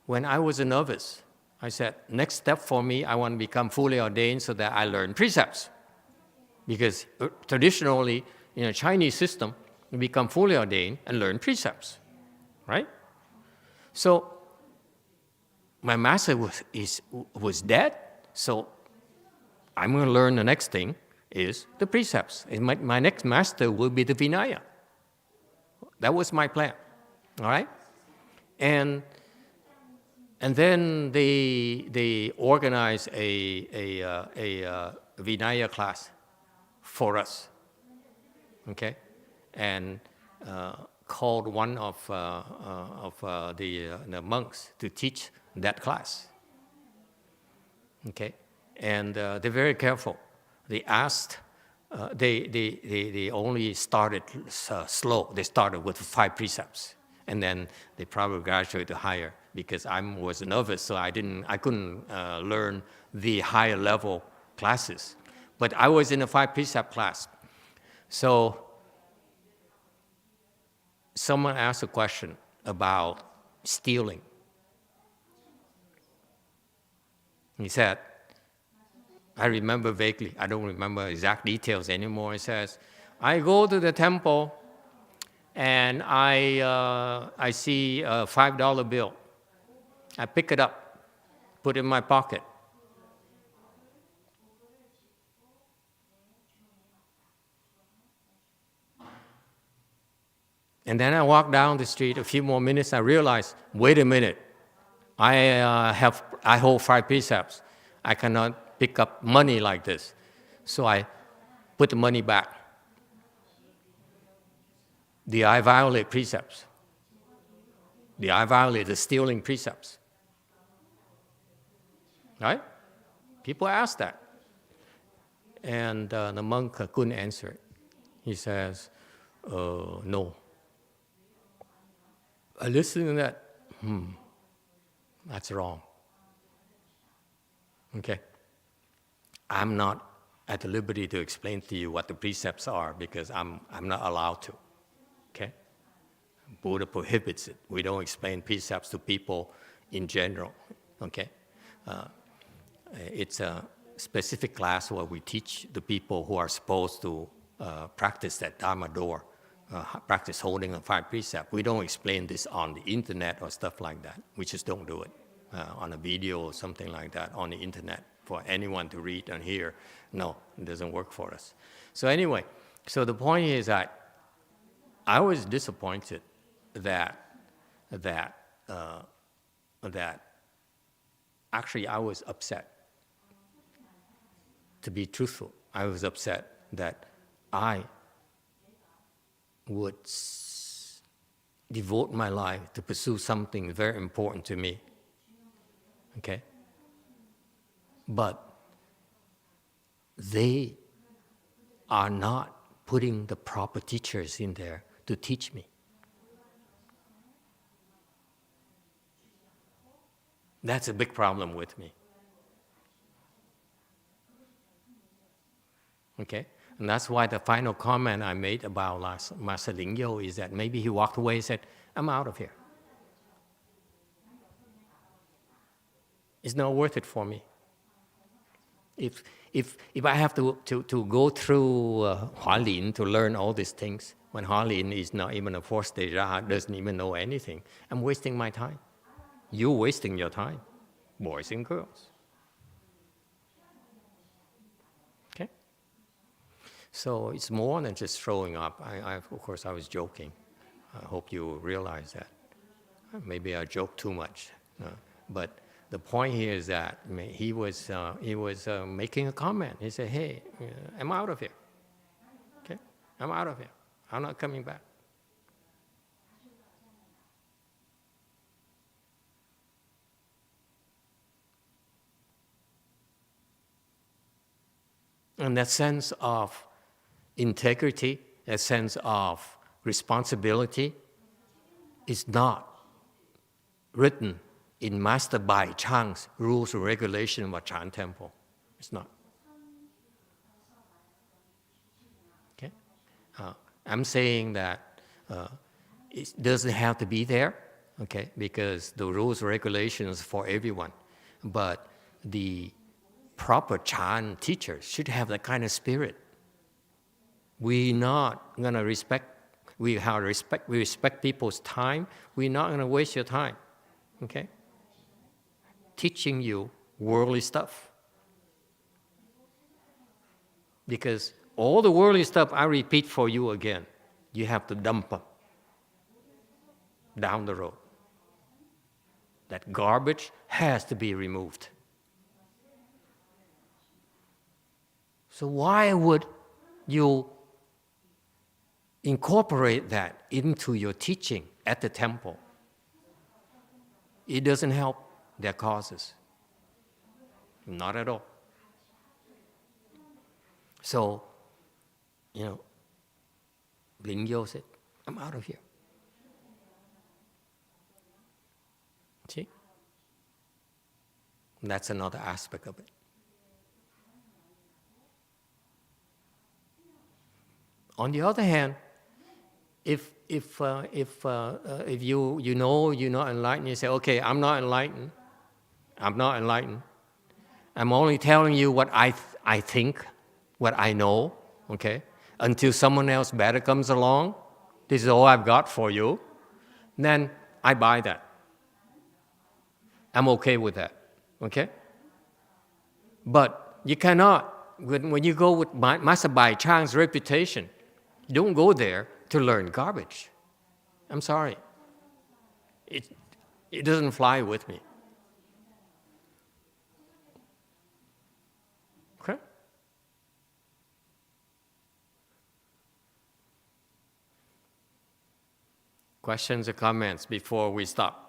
When I was a novice, I said, next step for me, I want to become fully ordained so that I learn precepts. Because traditionally, in a Chinese system, you become fully ordained and learn precepts, right? So my master was dead, so I'm going to learn the next thing is the precepts. And my next master will be the Vinaya. That was my plan, all right? And then they organized a Vinaya class for us, okay? And called one of the monks to teach that class, okay? And they're very careful. They asked, they only started slow. They started with 5 precepts, and then they probably graduated to higher because I was a novice, so I couldn't learn the higher level classes. But I was in a 5 precept class. So someone asked a question about stealing. He said, I remember vaguely, I don't remember exact details anymore. He says, I go to the temple and I see a $5 bill. I pick it up, put it in my pocket. And then I walk down the street, a few more minutes, I realize, wait a minute, I hold 5 precepts. I cannot pick up money like this. So I put the money back. Did I violate precepts? Did I violate the stealing precepts? Right? People ask that. And the monk couldn't answer it. He says, no. I listened to that, that's wrong. Okay? I'm not at the liberty to explain to you what the precepts are because I'm not allowed to. Okay? Buddha prohibits it. We don't explain precepts to people in general. Okay? It's a specific class where we teach the people who are supposed to practice that Dharma door, practice holding a 5 precept. We don't explain this on the internet or stuff like that. We just don't do it on a video or something like that on the internet for anyone to read and hear. No, it doesn't work for us. So anyway, so the point is that I was disappointed that actually I was upset. To be truthful, I was upset that I would devote my life to pursue something very important to me. Okay? But they are not putting the proper teachers in there to teach me. That's a big problem with me. Okay? And that's why the final comment I made about Master Lingyo is that maybe he walked away and said, I'm out of here. It's not worth it for me. If I have to go through Hualin to learn all these things, when Hualin is not even a 4th stage Raha, doesn't even know anything, I'm wasting my time. You're wasting your time, boys and girls. Okay? So it's more than just showing up. Of course, I was joking. I hope you realize that. Maybe I joke too much. But the point here is that he was making a comment. He said, hey, I'm out of here. Okay? I'm out of here. I'm not coming back. And that sense of integrity a sense of responsibility is not written in Master Bai Chang's rules and regulations of Chan Temple. It's not. Okay? I'm saying that it doesn't have to be there, okay, because the rules and regulations for everyone. But the proper Chan teachers should have that kind of spirit. We're not going to we respect people's time. We're not going to waste your time, okay? Teaching you worldly stuff. Because all the worldly stuff, I repeat for you again, you have to dump them down the road. That garbage has to be removed. So why would you incorporate that into your teaching at the temple? It doesn't help their causes. Not at all. So, Lin Yo said, I'm out of here. See? That's another aspect of it. On the other hand, if you know you're not enlightened, you say, okay, I'm not enlightened. I'm only telling you what I think, what I know, okay? Until someone else better comes along, this is all I've got for you. Then I buy that. I'm okay with that, okay? But you cannot, when you go with Master Bai Chang's reputation, don't go there to learn garbage. I'm sorry. It doesn't fly with me. Okay? Questions or comments before we stop?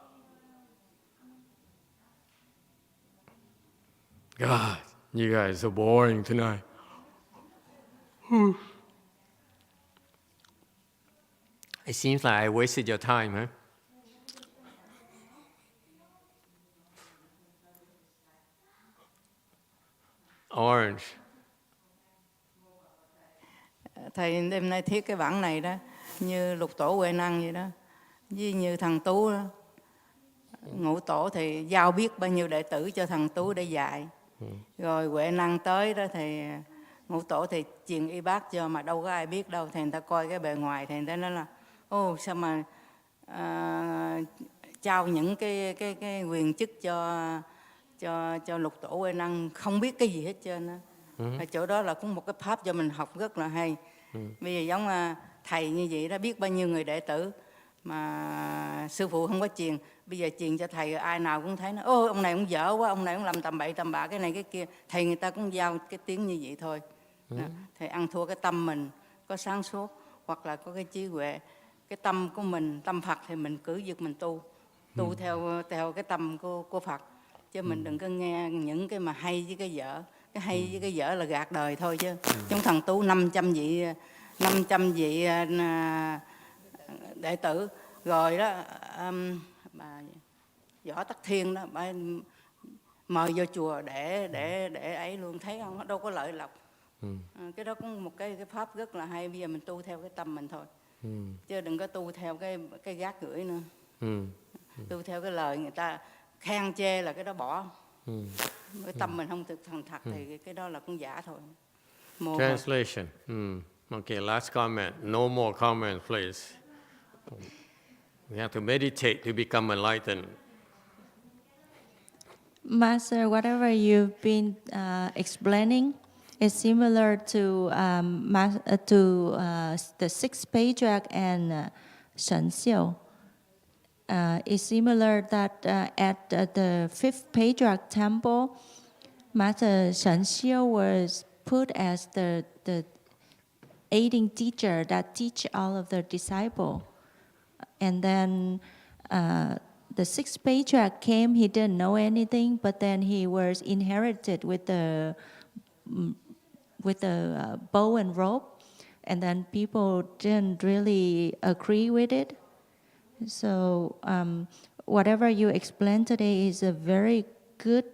God, you guys are so boring tonight. It seems like I wasted your time, huh? Orange. Thầy đêm nay thiết cái bản này đó, như lục tổ Huệ Năng vậy đó, với như thằng Tú đó. Ngũ tổ thì giao biết bao nhiêu đệ tử cho thằng Tú để dạy. Rồi Huệ Năng tới đó thì ngũ tổ thì truyền y bác cho, mà đâu có ai biết đâu. Thì người ta coi cái bề ngoài thì người ta nói là sao mà trao những cái quyền chức cho lục tổ Huệ Năng không biết cái gì hết trơn á. Ở chỗ đó là cũng một cái pháp cho mình học rất là hay. Bây giờ giống thầy như vậy đó, biết bao nhiêu người đệ tử mà sư phụ không có truyền, bây giờ truyền cho thầy ai nào cũng thấy nó ông này cũng dở quá, ông này cũng làm tầm bậy tầm bạ cái này cái kia. Thầy người ta cũng giao cái tiếng như vậy thôi. Thầy ăn thua cái tâm mình có sáng suốt hoặc là có cái trí huệ, cái tâm của mình, tâm Phật thì mình cứ việc mình tu theo cái tâm của Phật, chứ mình đừng có nghe những cái mà hay với cái dở. Cái hay với cái dở là gạt đời thôi chứ. Chúng thằng Tú 500 vị đệ tử rồi đó, bà Võ Tắc Thiên đó, bà mời vô chùa để ấy luôn, thấy không? Nó đâu có lợi lộc. Cái đó cũng một cái pháp rất là hay. Bây giờ mình tu theo cái tâm mình thôi, chứ đừng có tu theo cái gác gửi nữa. Tu theo cái lời người ta khen chê là cái đó bỏ. Cái tâm mình không thực thành thật thì cái đó là cũng giả thôi. Translation. Okay, last comment. No more comment, please. We have to meditate to become enlightened. Master, whatever you've been explaining is similar to the sixth patriarch and Shen Xiu. It's similar that at the fifth patriarch temple, Master Shen Xiu was put as the aiding teacher that teach all of the disciples. And then the sixth patriarch came, he didn't know anything, but then he was inherited with the bow and rope. and then people didn't really agree with it. So whatever you explained today is a very good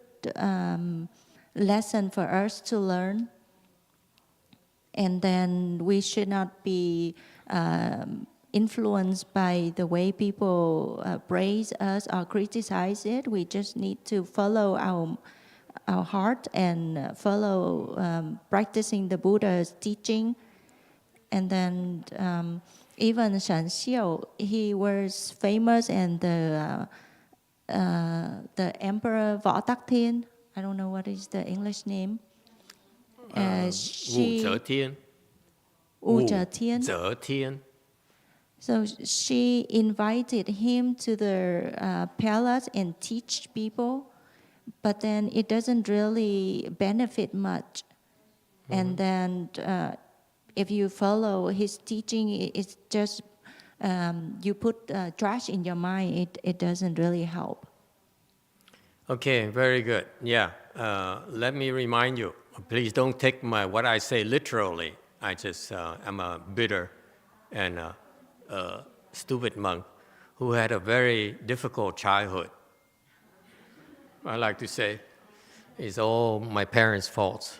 lesson for us to learn. And then we should not be influenced by the way people praise us or criticize it. We just need to follow our heart and follow practicing the Buddha's teaching. And then even Shan Xiu, he was famous, and the Emperor Võ Tắc Thiên, I don't know what is the English name. Wu Zetian. Zetian. So she invited him to the palace and teach people, but then it doesn't really benefit much. Mm-hmm. And then if you follow his teaching, it's just you put trash in your mind. It doesn't really help. Okay, very good. Yeah, let me remind you. Please don't take what I say literally. I'm a bitter and stupid monk who had a very difficult childhood. I like to say it's all my parents' fault.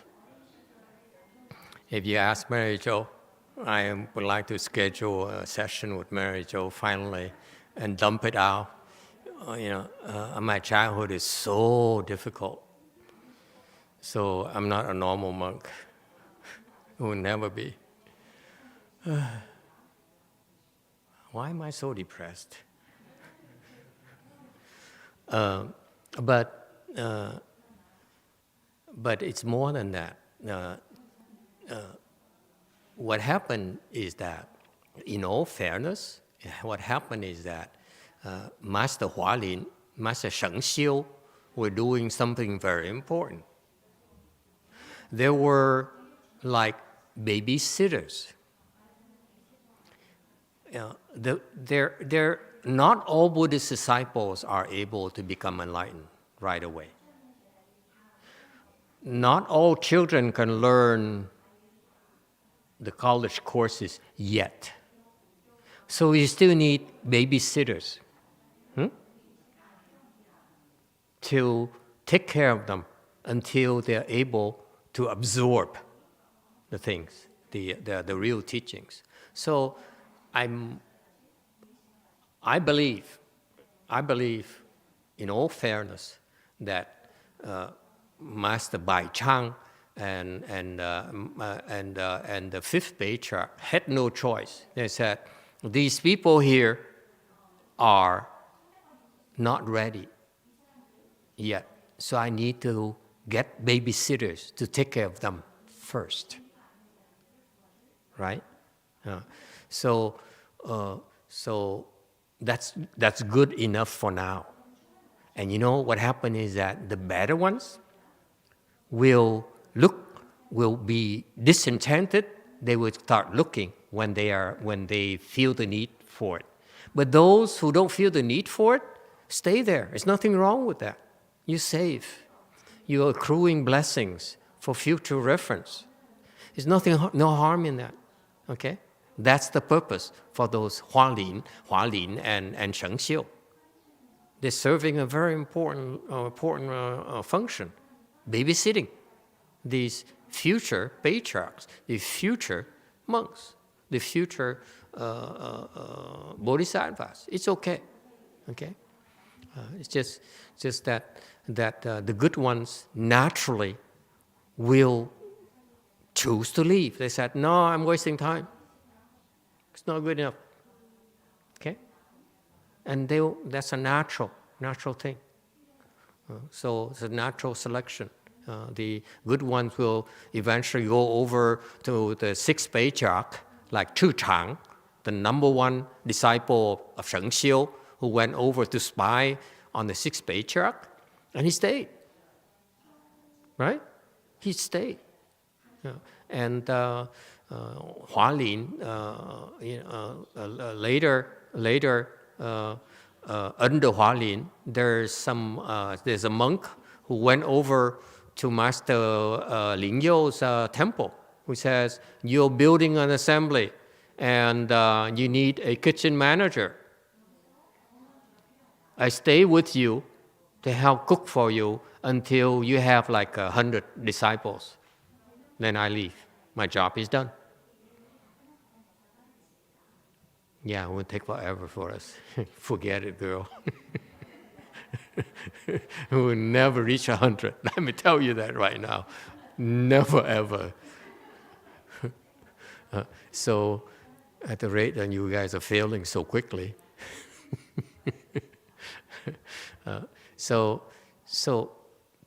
If you ask Mary Jo, I would like to schedule a session with Mary Jo finally and dump it out. My childhood is so difficult. So I'm not a normal monk. Will never be. Why am I so depressed? But it's more than that. What happened is that, in all fairness, what happened is that Master Hualin, Master Sheng Xiu were doing something very important. They were like babysitters. Not all Buddhist disciples are able to become enlightened right away. Not all children can learn the college courses yet. So you still need babysitters to take care of them until they're able to absorb the things, the real teachings. So I believe, in all fairness, that Master Bai Chang and the fifth patriarch had no choice. They said, these people here are not ready yet, so I need to get babysitters to take care of them first, right? So that's good enough for now. And you know what happened is that the better ones will be disenchanted. They will start looking when they feel the need for it. But those who don't feel the need for it, stay there. There's nothing wrong with that. You're safe. You're accruing blessings for future reference. There's no harm in that. Okay? That's the purpose for those Hualin and Sheng Xiu. They're serving a very important function, babysitting these future patriarchs, the future monks, the future bodhisattvas. It's okay. Okay? It's just that the good ones naturally will choose to leave. They said, no, I'm wasting time. It's not good enough. Okay? And that's a natural thing. So it's a natural selection. The good ones will eventually go over to the sixth patriarch, like Chu Chang, the number one disciple of Sheng Xiu, who went over to spy on the sixth patriarch, and he stayed. Right? He stayed. Yeah. And Hualin, later under Hualin, there's a monk who went over to Master Lingyou's temple who says, you're building an assembly and you need a kitchen manager. I stay with you to help cook for you until you have like 100 disciples. Then I leave. My job is done. Yeah, it will take forever for us. Forget it, girl. We will never reach 100. Let me tell you that right now. Never, ever. So, at the rate that you guys are failing so quickly, so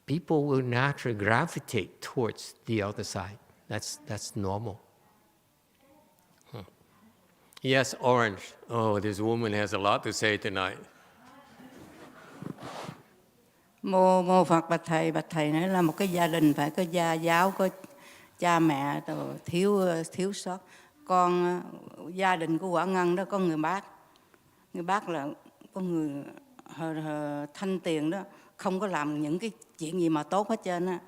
people will naturally gravitate towards the other side. That's normal. Yes, Orange. Oh, this woman has a lot to say tonight. Mô Phật bạch thầy nói là một cái gia đình phải có gia giáo, có cha mẹ thiếu sót. Con gia đình của Quả Ngân đó có người bác là có người thanh tiền đó, không có làm những cái chuyện gì mà tốt hết trơn á,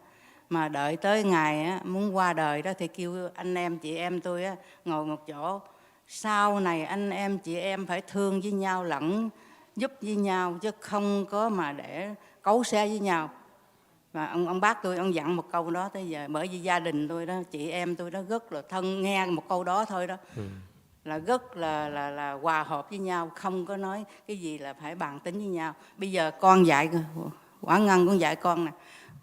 mà đợi tới ngày á, muốn qua đời đó thì kêu anh em chị em tôi á, ngồi một chỗ. Sau này anh em chị em phải thương với nhau, lẫn giúp với nhau, chứ không có mà để cấu xe với nhau. Và ông bác tôi, ông dặn một câu đó tới giờ, bởi vì gia đình tôi đó, chị em tôi đó rất là thân, nghe một câu đó thôi đó, là rất là hòa hợp với nhau, không có nói cái gì là phải bàn tính với nhau. Bây giờ con dạy, Quả Ngân cũng dạy con nè,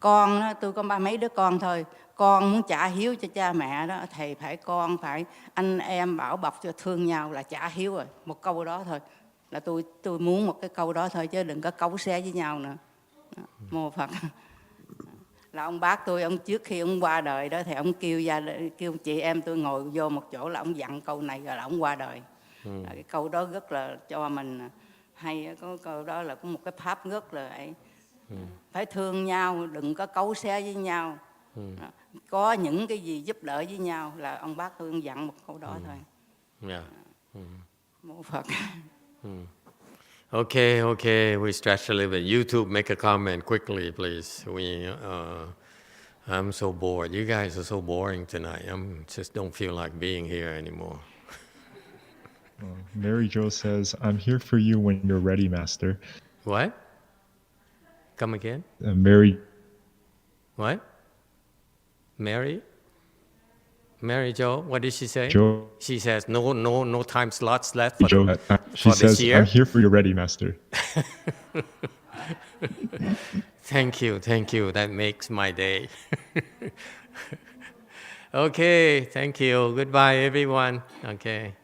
con đó, tôi có ba mấy đứa con thôi, con muốn trả hiếu cho cha mẹ đó, thầy phải con phải anh em bảo bọc cho thương nhau là trả hiếu rồi. Một câu đó thôi, là tôi muốn một cái câu đó thôi, chứ đừng có cấu xé với nhau nữa. Mô Phật. Là ông bác tôi, ông trước khi ông qua đời đó thì ông kêu chị em tôi ngồi vô một chỗ, là ông dặn câu này rồi là ông qua đời. Là cái câu đó rất là cho mình hay, có câu đó là có một cái pháp rất là ấy. Phải thương nhau, đừng có cấu xé với nhau. Có những cái gì giúp đỡ với nhau, là ông bác tôi dặn một câu đó thôi. Yeah. Mô Phật. Okay, we stretch a little bit. YouTube, make a comment quickly, please. I'm so bored. You guys are so boring tonight. I just don't feel like being here anymore. Mary Jo says, I'm here for you when you're ready, Master. What? Come again? Mary. What? Mary Jo, what did she say? Jo. She says no time slots left for, Jo, she for says, this year. I'm here for you ready, Master. Thank you. That makes my day. Okay, thank you. Goodbye, everyone. Okay.